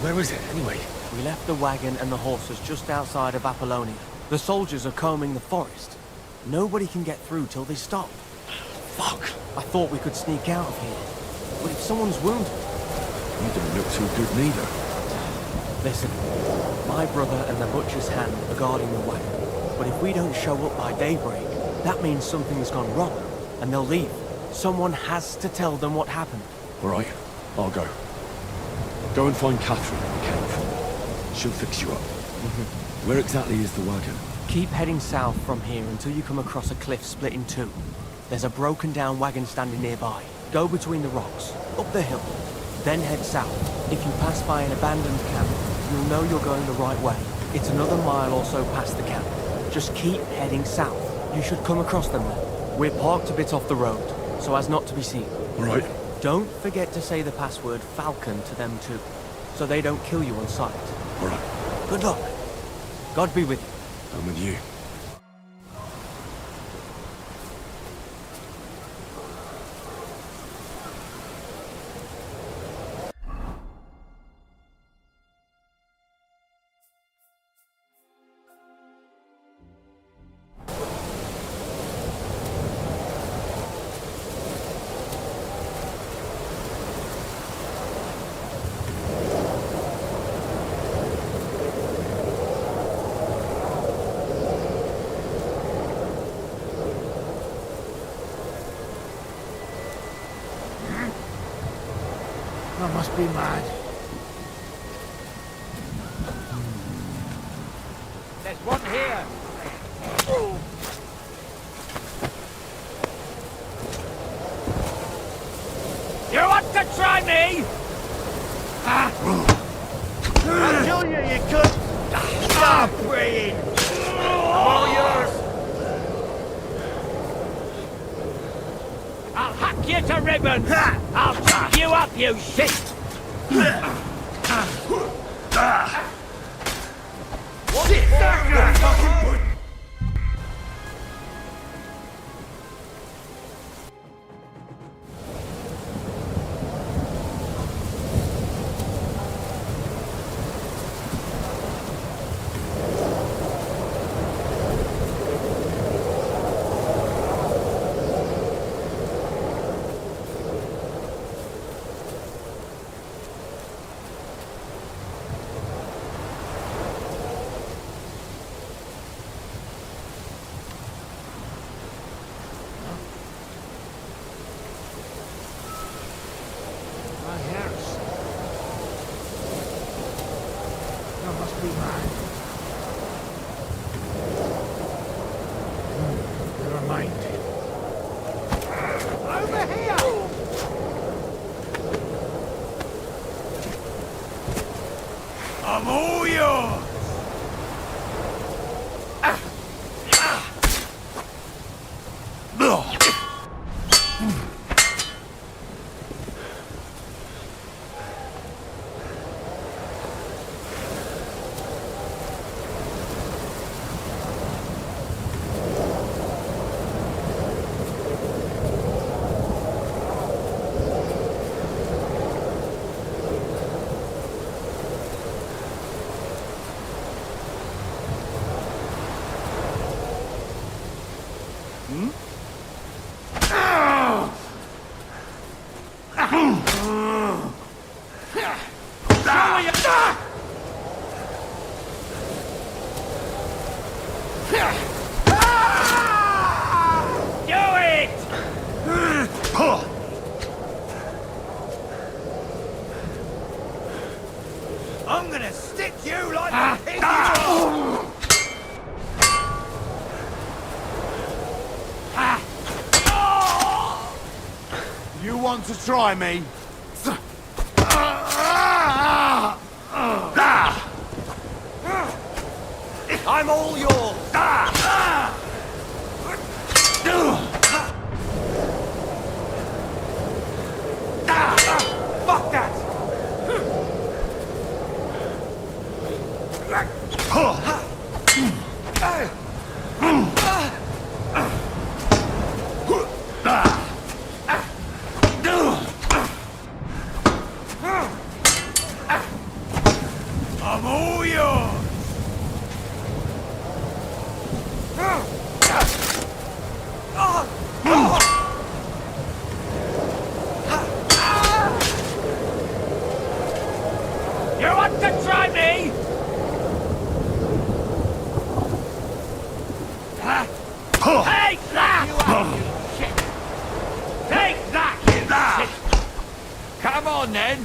Where is it, anyway? We left the wagon and the horses just outside of Apollonia. The soldiers are combing the forest. Nobody can get through till they stop. Fuck! I thought we could sneak out of here. But if someone's wounded... You don't look too good neither. Listen, my brother and the butcher's hand are guarding the wagon. But if we don't show up by daybreak, that means something's gone wrong, and they'll leave. Someone has to tell them what happened. All right, I'll go. Go and find Catherine in the cave. She'll fix you up. Where exactly is the wagon? Keep heading south from here until you come across a cliff split in two. There's a broken down wagon standing nearby. Go between the rocks, up the hill, then head south. If you pass by an abandoned camp, you'll know you're going the right way. It's another mile or so past the camp. Just keep heading south. You should come across them then. We're parked a bit off the road, so as not to be seen. All right. Don't forget to say the password Falcon to them too, so they don't kill you on sight. All right. Good luck. God be with you. I'm with you. I must be mad. There's one here. You want to try me? I'll kill you, you cunt! Stop praying! All yours! I'll hack you to ribbons! I'll chop you up, you shit! Never mind. Over here! I'm all yours! I'm gonna stick you like a pig you are! You want to try me? I'm all yours! I'm all yours! You want to try me? Take that! You shit! Take that, you shit! Come on, then!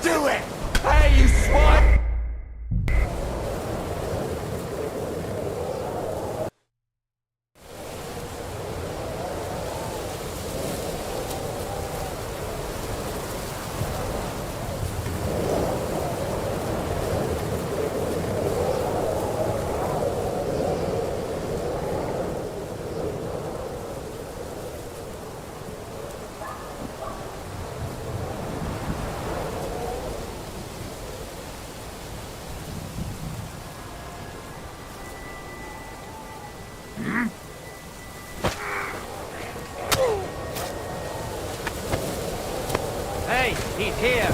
Do it! Hey, you swine! Hey, he's here!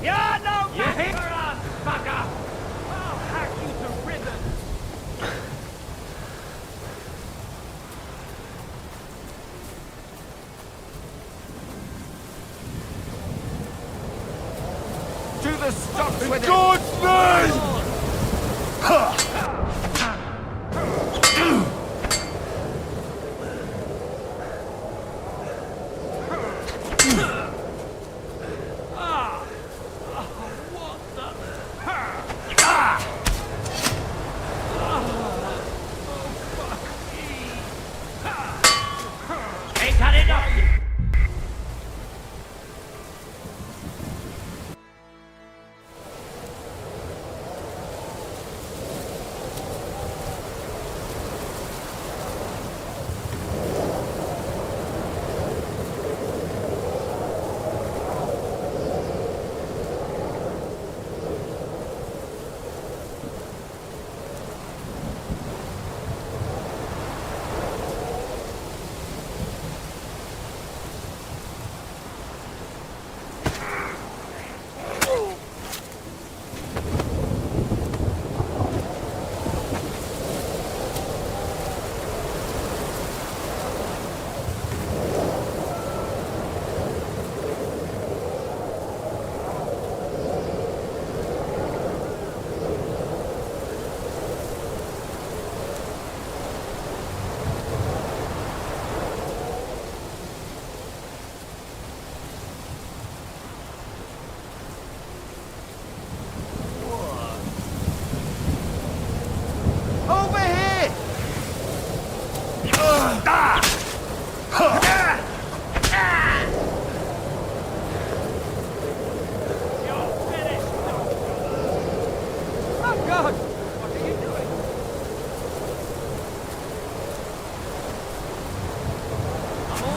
You're no match for us, fucker! I'll hack you to ribbons! To the stocks with God's name! Ain't had enough!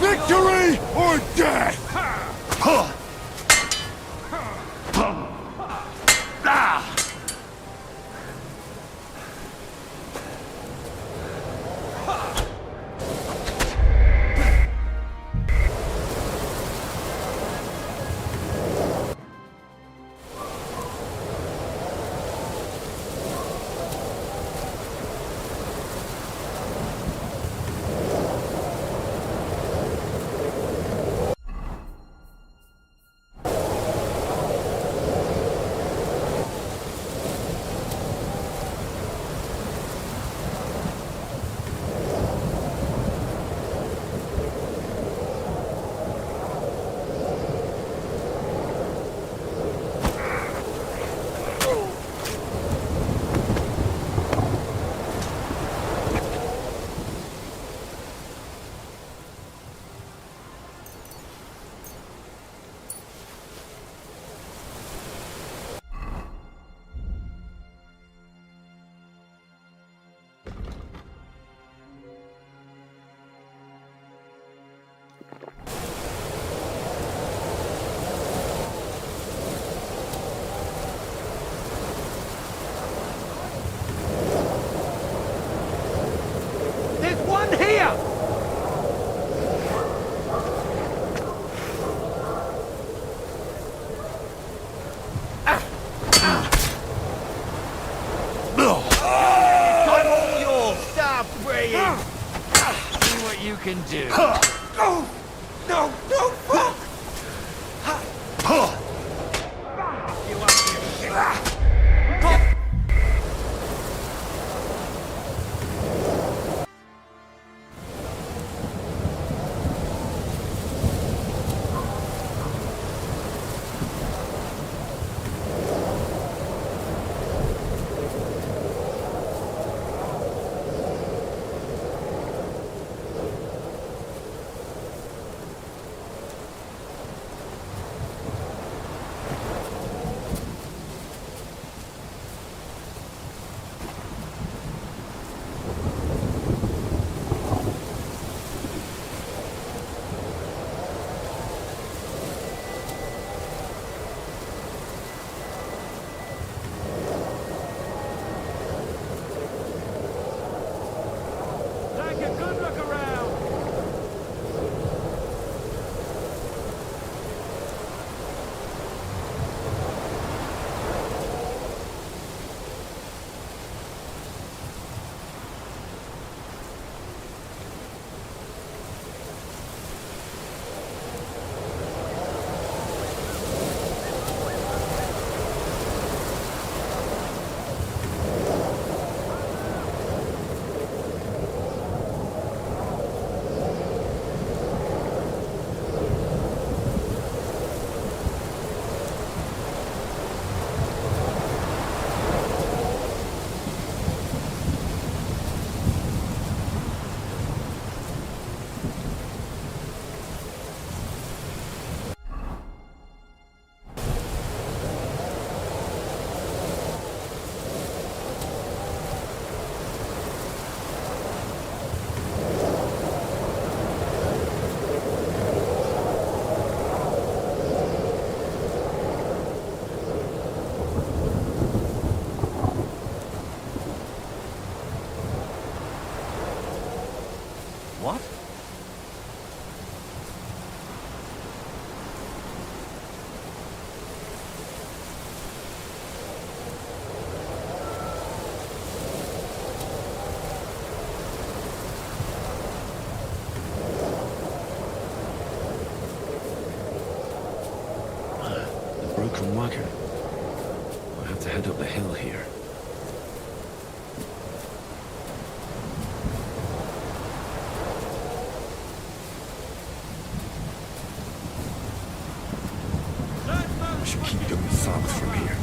Victory or death! Gun here! I'm all yours! Stop praying! See what you can do. No! No! No! Fuck! You want your shit? Take a good look around! What? The broken wagon. I have to head up the hill here. I should keep going south from here.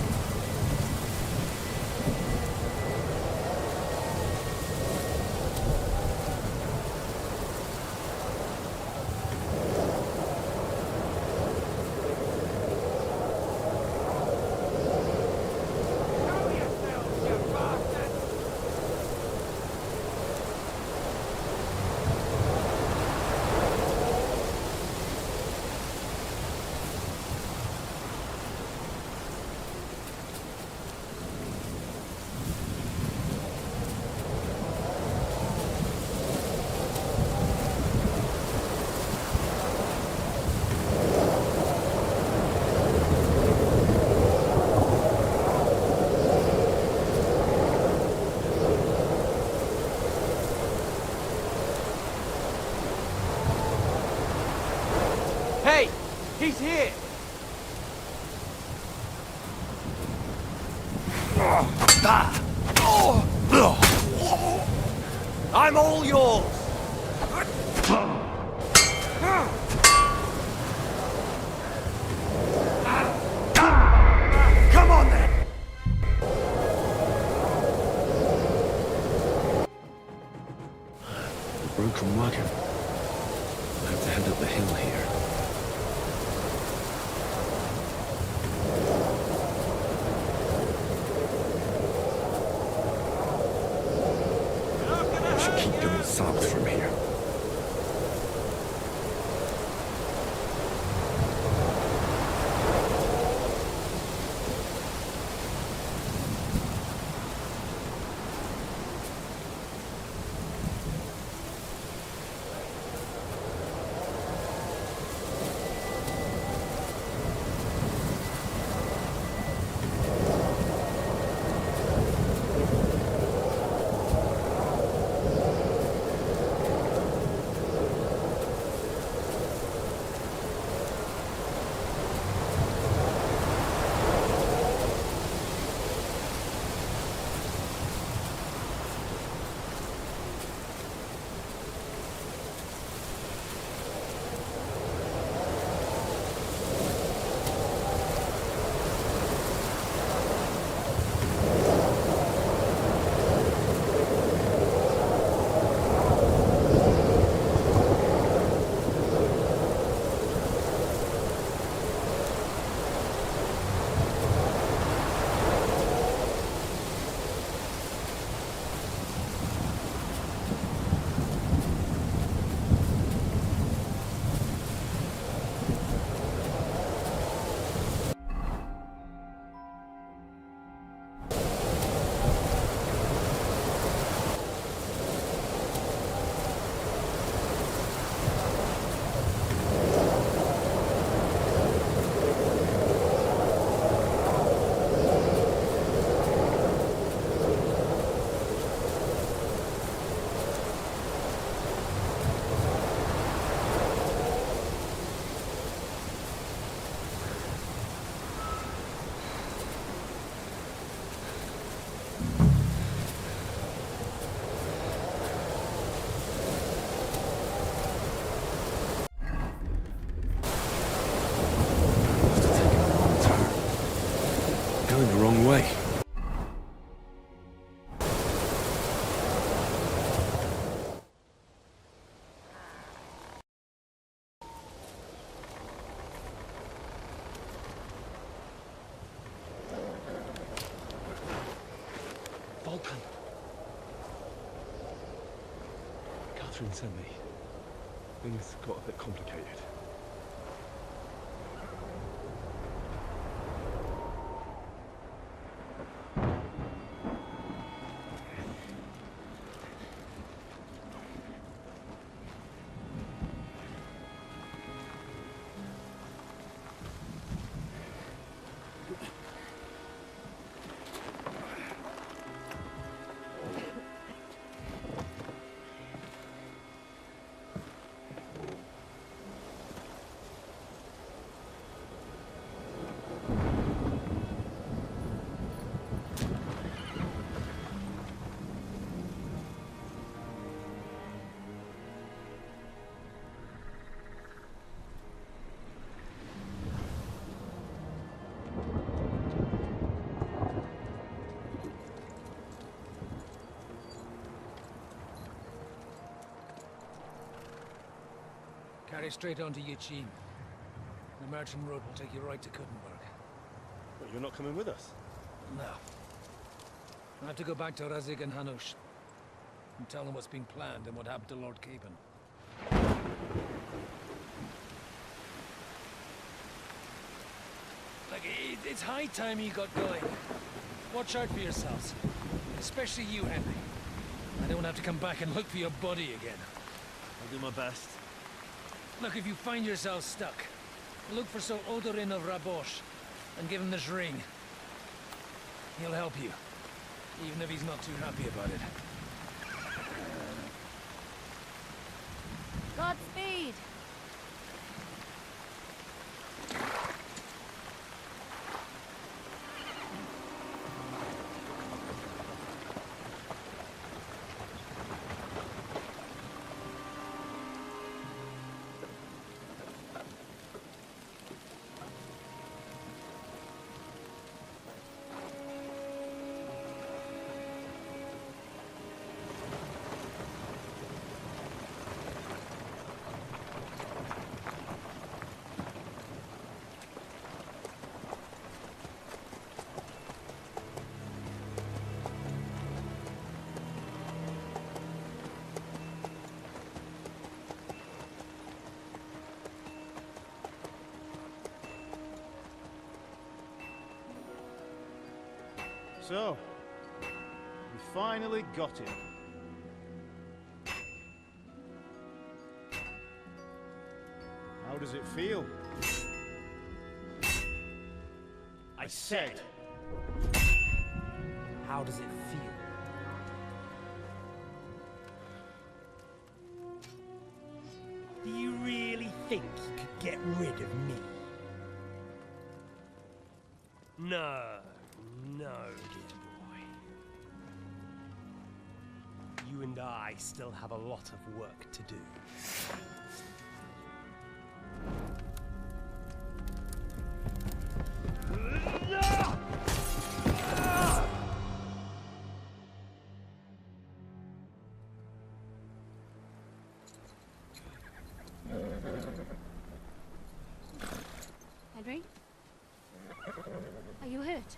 Hey! He's here! I'm all yours! Come on then! The broken wagon. I have to head up the hill here. I should keep going south from here. wrong way. Vulcan. Catherine sent me. Things got a bit complicated. Carry straight on to Yichin. The merchant road will take you right to Kuttenberg. But you're not coming with us? No. I have to go back to Razik and Hanush and tell them what's being planned and what happened to Lord Capen. Like, it's high time you got going. Watch out for yourselves. Especially you, Henry. I don't have to come back and look for your body again. I'll do my best. Look, if you find yourself stuck, look for Sir Odorin of Rabosh and give him this ring. He'll help you, even if he's not too happy about it. Godspeed! So, we finally got him. How does it feel? I said, how does it feel? Do you really think you could get rid of me? No, no, dear boy. You and I still have a lot of work to do. Henry? Are you hurt?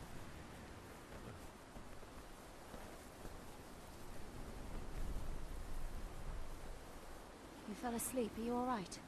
You fell asleep. Are you all right?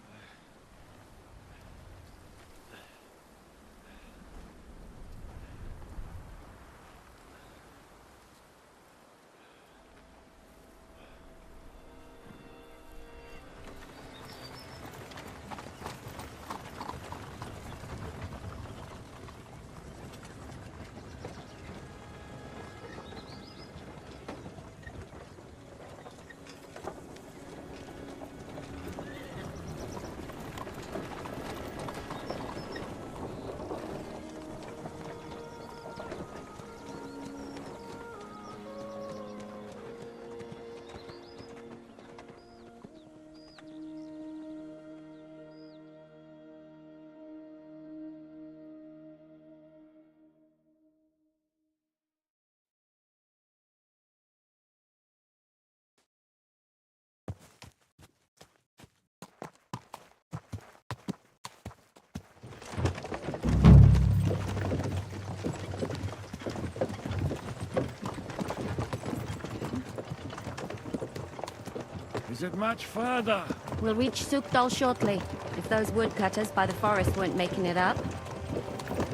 Is it much further? We'll reach Sukdal shortly, if those woodcutters by the forest weren't making it up.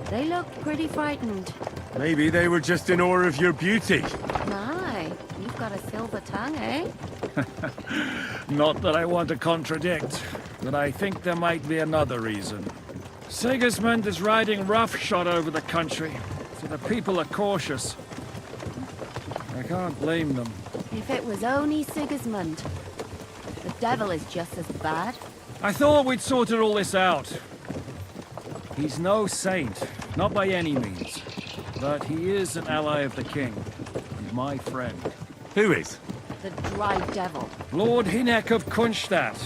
They look pretty frightened. Maybe they were just in awe of your beauty. My, you've got a silver tongue, eh? Not that I want to contradict, but I think there might be another reason. Sigismund is riding roughshod over the country, so the people are cautious. I can't blame them. If it was only Sigismund. The devil is just as bad. I thought we'd sorted all this out. He's no saint, not by any means. But he is an ally of the king, and my friend. Who is? The dry devil. Lord Hinek of Kunstadt,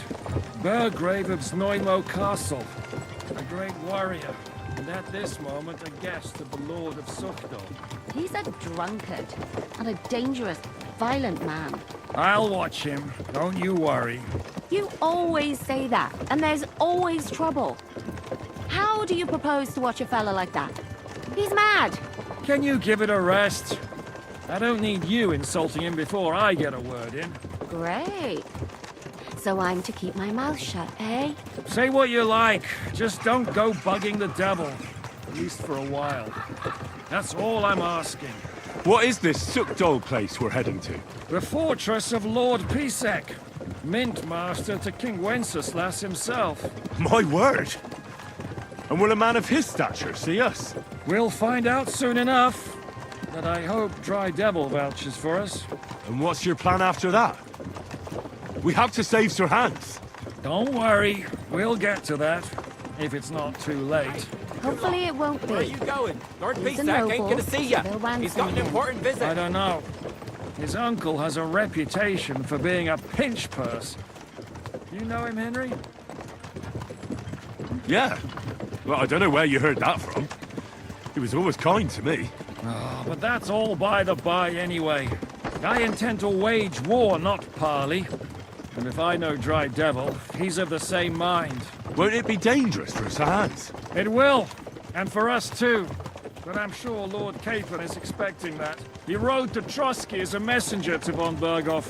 Burgrave of Znojmo Castle, a great warrior, and at this moment a guest of the Lord of Sukdal. He's a drunkard, and a dangerous, violent man. I'll watch him, don't you worry. You always say that, and there's always trouble. How do you propose to watch a fella like that? He's mad. Can you give it a rest? I don't need you insulting him before I get a word in. Great. So I'm to keep my mouth shut, eh? Say what you like, just don't go bugging the devil. At least for a while. That's all I'm asking. What is this Sukdal place we're heading to? The fortress of Lord Pisek, Mint Master to King Wenceslas himself. My word! And will a man of his stature see us? We'll find out soon enough. But I hope Dry Devil vouches for us. And what's your plan after that? We have to save Sir Hans. Don't worry, we'll get to that. If it's not too late. Hopefully it won't be. Where are you going? Lord He's a Pisak ain't noble, gonna see ya. they'll ransom He's got an him. important visit. I don't know. His uncle has a reputation for being a pinch purse. You know him, Henry? Yeah. Well, I don't know where you heard that from. He was always kind to me. Oh, but that's all by the by anyway. I intend to wage war, not parley. And if I know Dry Devil, he's of the same mind. Won't it be dangerous for Sir Hans? It will, and for us too. But I'm sure Lord Capon is expecting that. He rode to Trotsky as a messenger to von Bergow.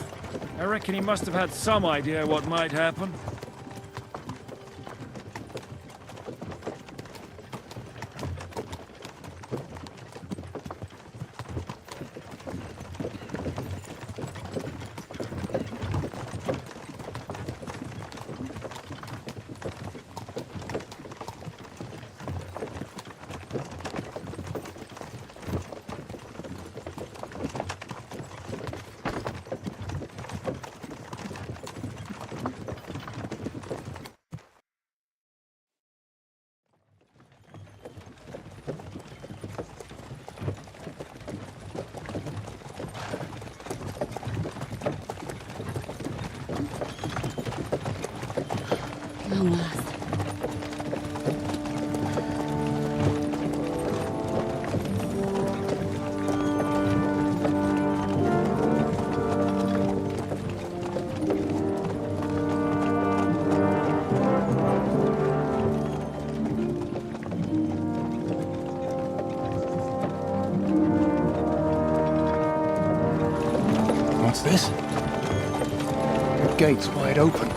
I reckon he must have had some idea what might happen. Long last. What's this? The gate's wide open.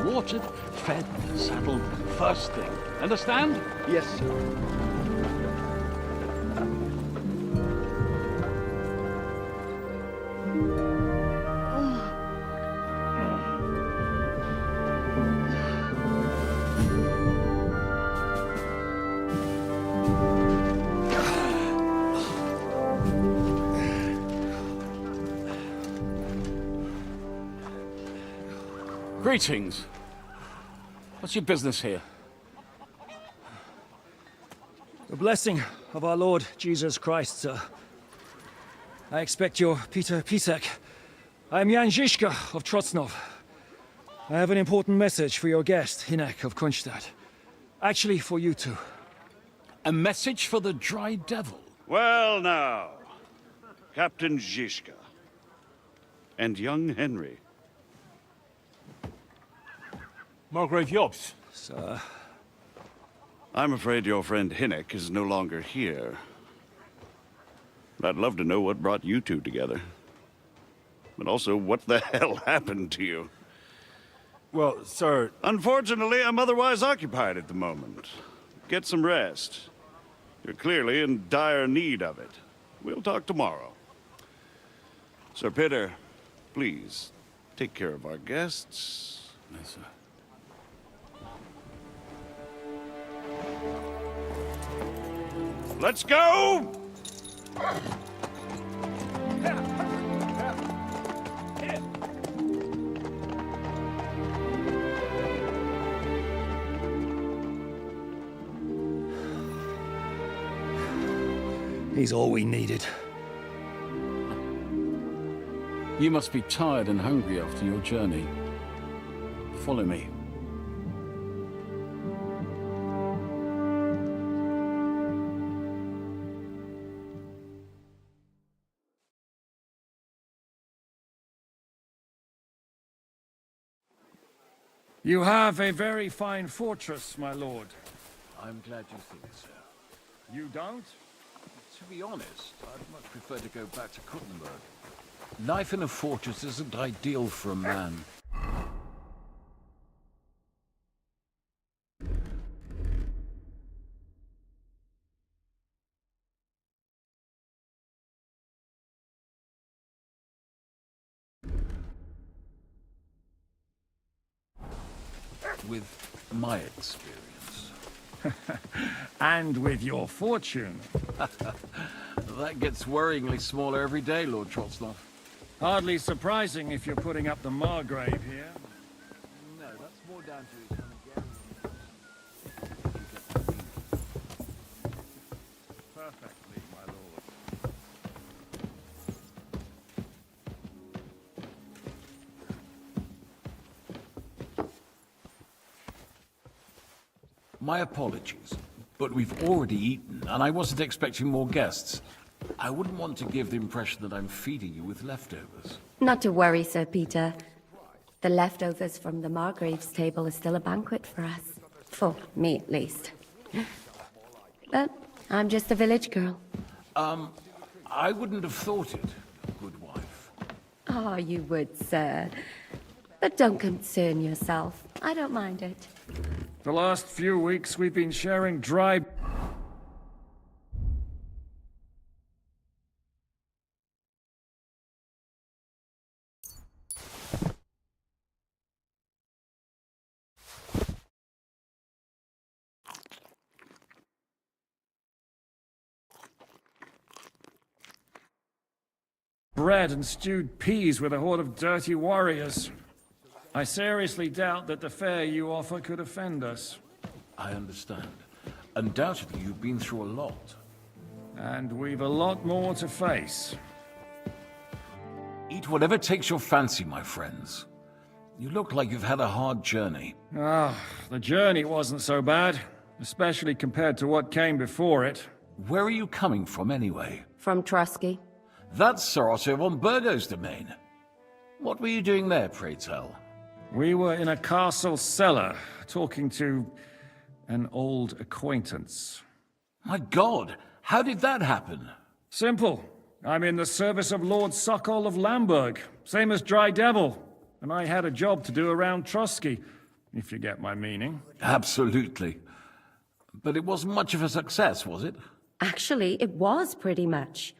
Watered, fed, saddled, first thing. Understand? Yes, sir. Greetings. What's your business here? The blessing of our Lord Jesus Christ, sir. I expect you're Peter Pisek. I am Jan Zizka of Trotsnov. I have an important message for your guest, Hinek of Kunstadt. Actually, for you two. A message for the Dry Devil? Well now, Captain Zizka. And young Henry. Margrave Jobs. Sir, I'm afraid your friend Hinnock is no longer here. I'd love to know what brought you two together. But also, what the hell happened to you? Well, sir... Unfortunately, I'm otherwise occupied at the moment. Get some rest. You're clearly in dire need of it. We'll talk tomorrow. Sir Peter, please, take care of our guests. Yes, sir. Let's go! He's all we needed. You must be tired and hungry after your journey. Follow me. You have a very fine fortress, my lord. I'm glad you think so. You don't? To be honest, I'd much prefer to go back to Kuttenberg. Life in a fortress isn't ideal for a man. With my experience. And with your fortune. That gets worryingly smaller every day, Lord Trotsloff. Hardly surprising if you're putting up the Margrave here. No, that's more down to his Perfectly, my lord. My apologies, but we've already eaten, and I wasn't expecting more guests. I wouldn't want to give the impression that I'm feeding you with leftovers. Not to worry, Sir Peter. The leftovers from the Margrave's table are still a banquet for us. For me, at least. But I'm just a village girl. I wouldn't have thought it, good wife. Oh, you would, sir. But don't concern yourself. I don't mind it. The last few weeks we've been sharing dry... bread and stewed peas with a horde of dirty warriors. I seriously doubt that the fare you offer could offend us. I understand. Undoubtedly, you've been through a lot. And we've a lot more to face. Eat whatever takes your fancy, my friends. You look like you've had a hard journey. The journey wasn't so bad, especially compared to what came before it. Where are you coming from, anyway? From Trusky. That's Sir Otto von Bergow's domain. What were you doing there, pray tell? We were in a castle cellar, talking to an old acquaintance. My God, how did that happen? Simple. I'm in the service of Lord Sokol of Lamberg, same as Dry Devil, and I had a job to do around Trusky, if you get my meaning. Absolutely. But it wasn't much of a success, was it? Actually, it was pretty much.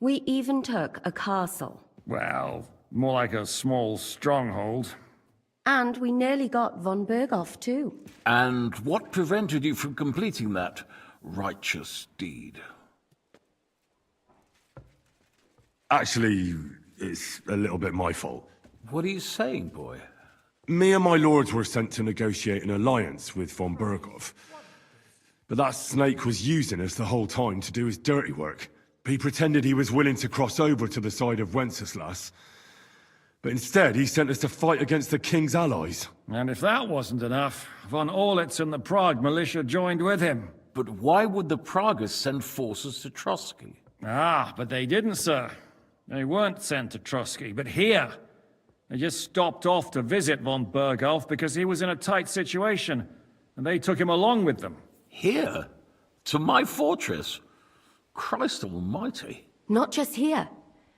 We even took a castle. Well, more like a small stronghold. And we nearly got von Bergow, too. And what prevented you from completing that righteous deed? Actually, it's a little bit my fault. What are you saying, boy? Me and my lords were sent to negotiate an alliance with von Bergow. But that snake was using us the whole time to do his dirty work. He pretended he was willing to cross over to the side of Wenceslas. But instead, he sent us to fight against the king's allies. And if that wasn't enough, von Orlitz and the Prague militia joined with him. But why would the Praguers send forces to Trusky? But they didn't, sir. They weren't sent to Trusky, but here. They just stopped off to visit von Bergow because he was in a tight situation, and they took him along with them. Here? To my fortress? Christ almighty. Not just here,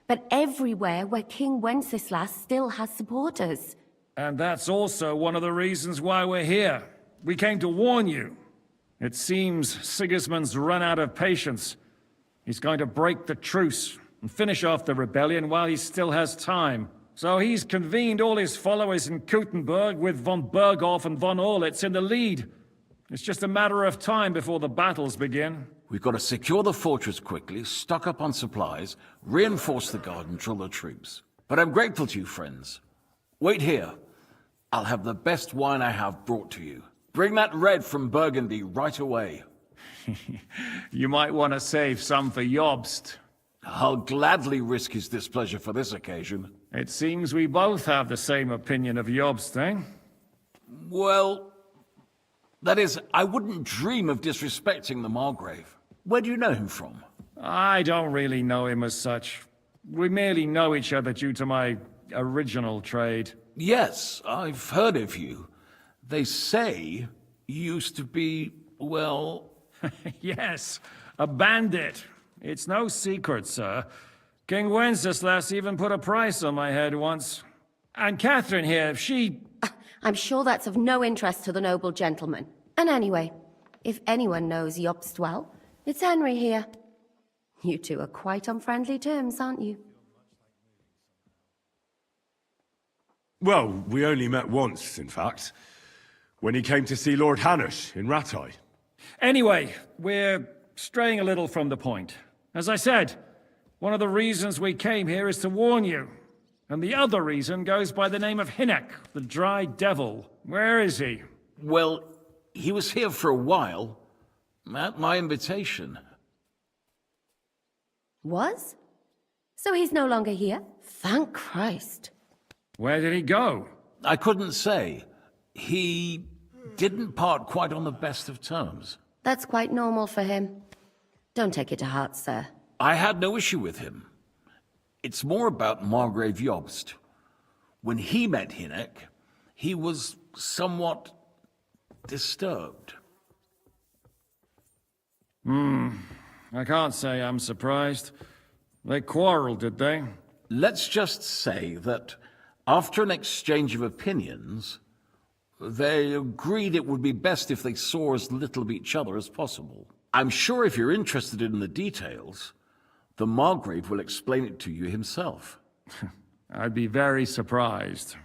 but everywhere where King Wenceslas still has supporters. And that's also one of the reasons why we're here. We came to warn you. It seems Sigismund's run out of patience. He's going to break the truce and finish off the rebellion while he still has time. So he's convened all his followers in Kuttenberg with von Bergow and von Orlitz in the lead. It's just a matter of time before the battles begin. We've got to secure the fortress quickly, stock up on supplies, reinforce the guard and drill the troops. But I'm grateful to you, friends. Wait here. I'll have the best wine I have brought to you. Bring that red from Burgundy right away. You might want to save some for Jobst. I'll gladly risk his displeasure for this occasion. It seems we both have the same opinion of Jobst, eh? Well, that is, I wouldn't dream of disrespecting the Margrave. Where do you know him from? I don't really know him as such. We merely know each other due to my original trade. Yes, I've heard of you. They say you used to be, well... Yes, a bandit. It's no secret, sir. King Wenceslas even put a price on my head once. And Catherine here, she... I'm sure that's of no interest to the noble gentleman. And anyway, if anyone knows Jobst well, it's Henry here. You two are quite on friendly terms, aren't you? Well, we only met once, in fact. When he came to see Lord Hanush in Rattay. Anyway, we're straying a little from the point. As I said, one of the reasons we came here is to warn you. And the other reason goes by the name of Hynek, the Dry Devil. Where is he? Well, he was here for a while, at my invitation. Was? So he's no longer here? Thank Christ. Where did he go? I couldn't say. He didn't part quite on the best of terms. That's quite normal for him. Don't take it to heart, sir. I had no issue with him. It's more about Margrave Jobst. When he met Hynek, he was somewhat disturbed. I can't say I'm surprised. They quarreled, did they? Let's just say that after an exchange of opinions, they agreed it would be best if they saw as little of each other as possible. I'm sure if you're interested in the details, the Margrave will explain it to you himself. I'd be very surprised.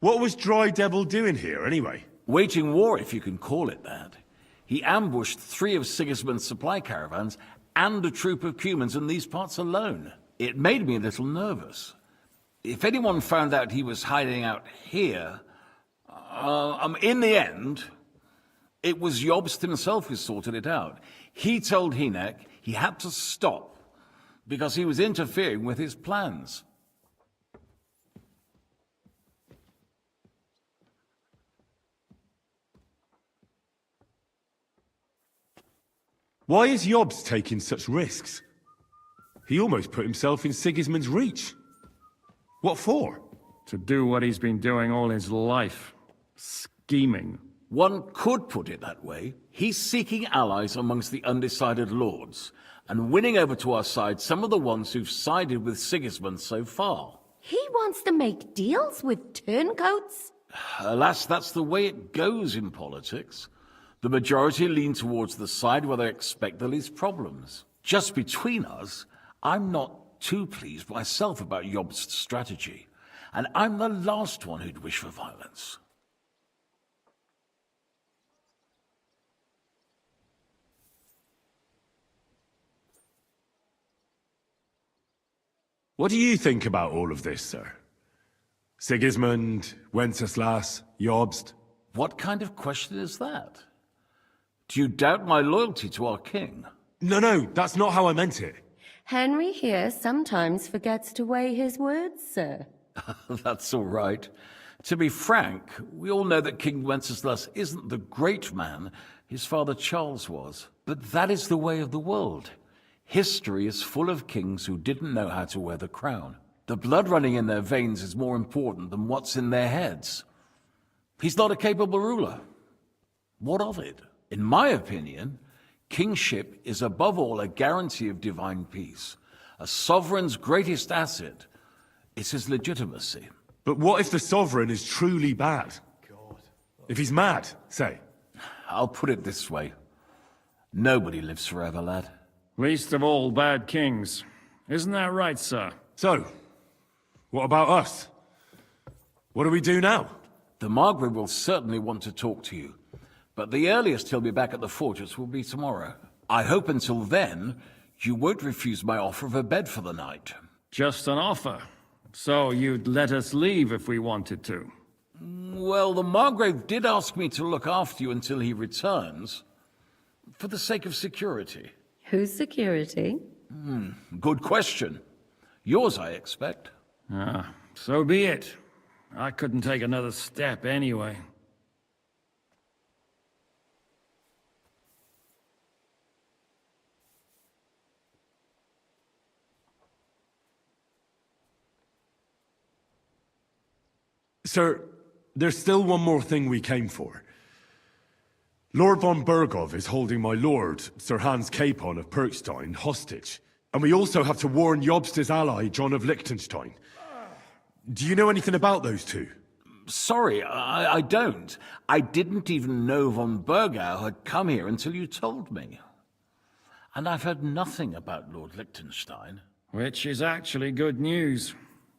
What was Dry Devil doing here, anyway? Waging war, if you can call it that. He ambushed 3 of Sigismund's supply caravans and a troop of Cumans in these parts alone. It made me a little nervous. If anyone found out he was hiding out here, in the end, it was Jobst himself who sorted it out. He told Hynek he had to stop because he was interfering with his plans. Why is Jobst taking such risks? He almost put himself in Sigismund's reach. What for? To do what he's been doing all his life. Scheming. One could put it that way. He's seeking allies amongst the undecided lords, and winning over to our side some of the ones who've sided with Sigismund so far. He wants to make deals with turncoats? Alas, that's the way it goes in politics. The majority lean towards the side where they expect the least problems. Just between us, I'm not too pleased myself about Jobst's strategy, and I'm the last one who'd wish for violence. What do you think about all of this, sir? Sigismund, Wenceslas, Jobst? What kind of question is that? Do you doubt my loyalty to our king? No, that's not how I meant it. Henry here sometimes forgets to weigh his words, sir. That's all right. To be frank, we all know that King Wenceslas isn't the great man his father Charles was. But that is the way of the world. History is full of kings who didn't know how to wear the crown. The blood running in their veins is more important than what's in their heads. He's not a capable ruler. What of it? In my opinion, kingship is above all a guarantee of divine peace. A sovereign's greatest asset is his legitimacy. But what if the sovereign is truly bad? If he's mad, say. I'll put it this way. Nobody lives forever, lad. Least of all bad kings. Isn't that right, sir? So, what about us? What do we do now? The Margrave will certainly want to talk to you, but the earliest he'll be back at the fortress will be tomorrow. I hope until then, you won't refuse my offer of a bed for the night. Just an offer. So you'd let us leave if we wanted to? Well, the Margrave did ask me to look after you until he returns, for the sake of security. Whose security? Good question. Yours, I expect. Ah, so be it. I couldn't take another step anyway. Sir, there's still one more thing we came for. Lord von Bergow is holding my lord, Sir Hans Capon of Perkstein, hostage. And we also have to warn Jobst's ally, John of Liechtenstein. Do you know anything about those two? Sorry, I don't. I didn't even know von Bergow had come here until you told me. And I've heard nothing about Lord Liechtenstein. Which is actually good news.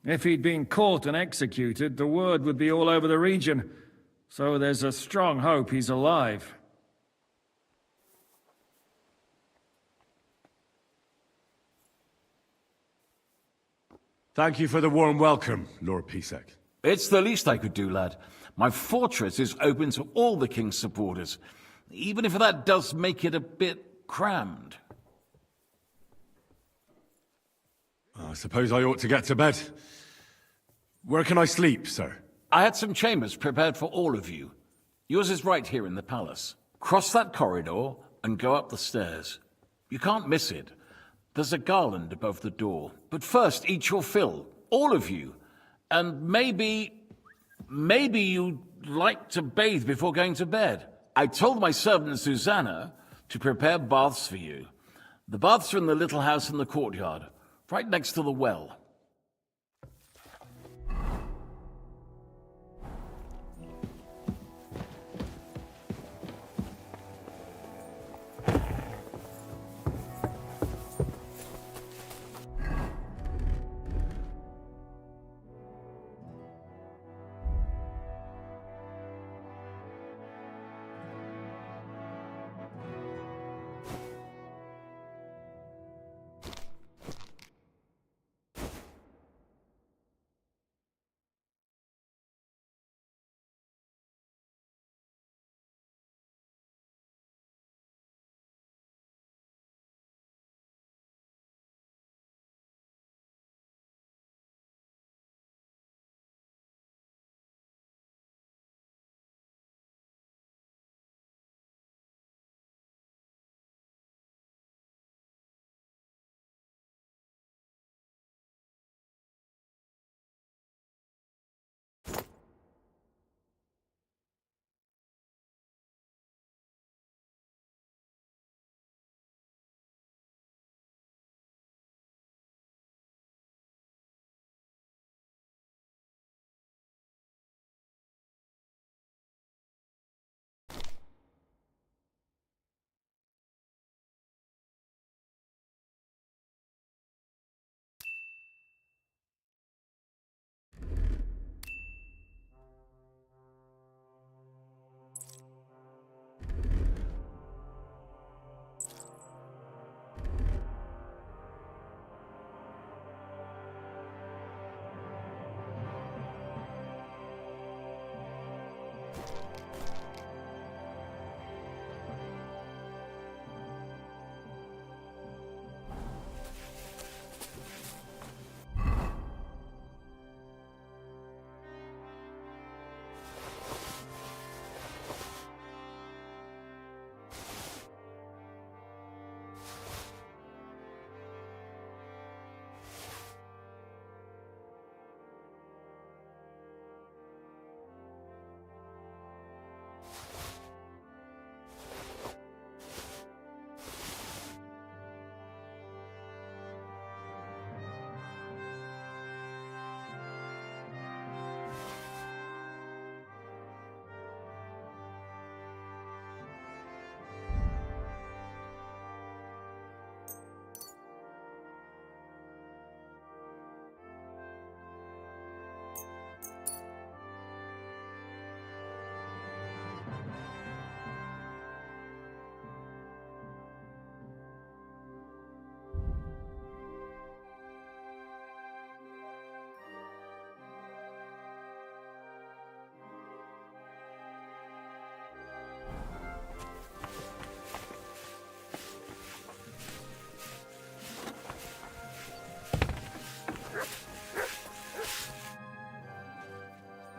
If he'd been caught and executed, the word would be all over the region. So there's a strong hope he's alive. Thank you for the warm welcome, Lord Pisek. It's the least I could do, lad. My fortress is open to all the king's supporters, even if that does make it a bit crammed. I suppose I ought to get to bed. Where can I sleep, sir? I had some chambers prepared for all of you. Yours is right here in the palace. Cross that corridor and go up the stairs. You can't miss it. There's a garland above the door. But first, eat your fill, all of you. And maybe you'd like to bathe before going to bed. I told my servant Susanna to prepare baths for you. The baths are in the little house in the courtyard, right next to the well.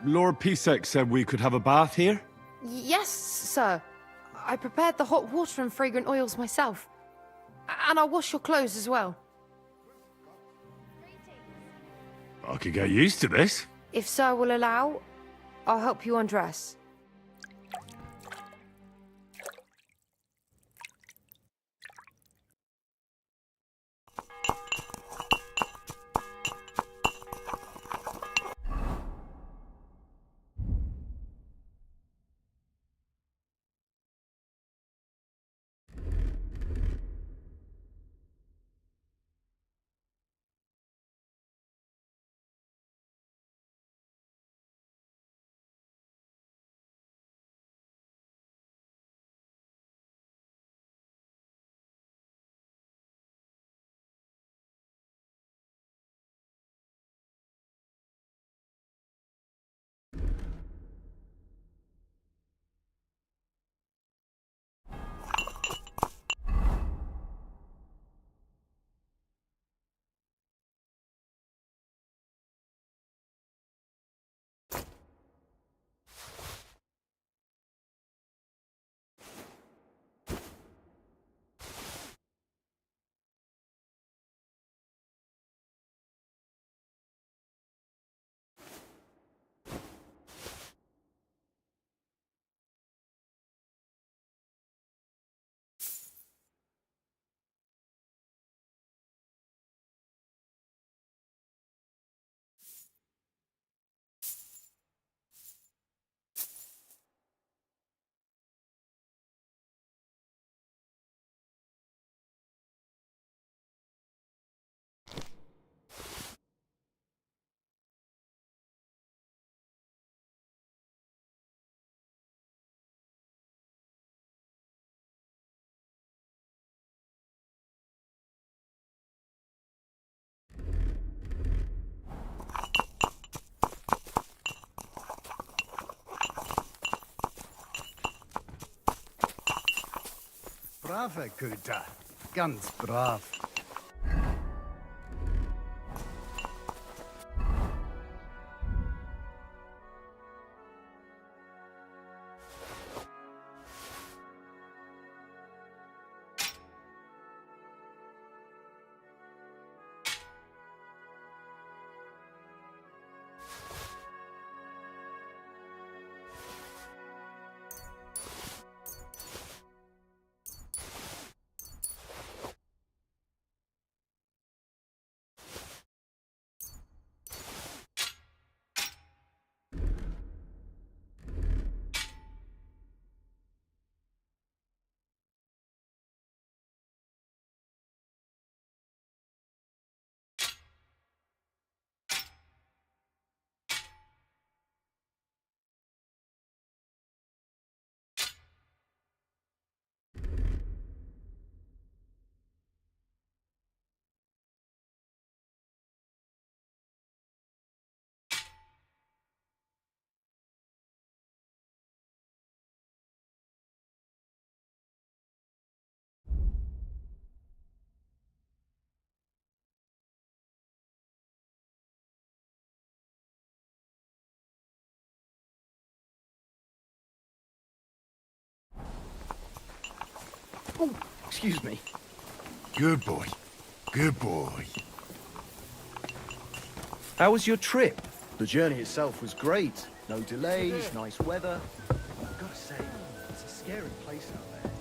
Lord Pisek said we could have a bath here? Yes, sir. I prepared the hot water and fragrant oils myself. And I'll wash your clothes as well. I could get used to this. If sir will allow, I'll help you undress. Brave, Kuta. Ganz brav. Oh, excuse me. Good boy. Good boy. How was your trip? The journey itself was great. No delays, nice weather. I've got to say, it's a scary place out there.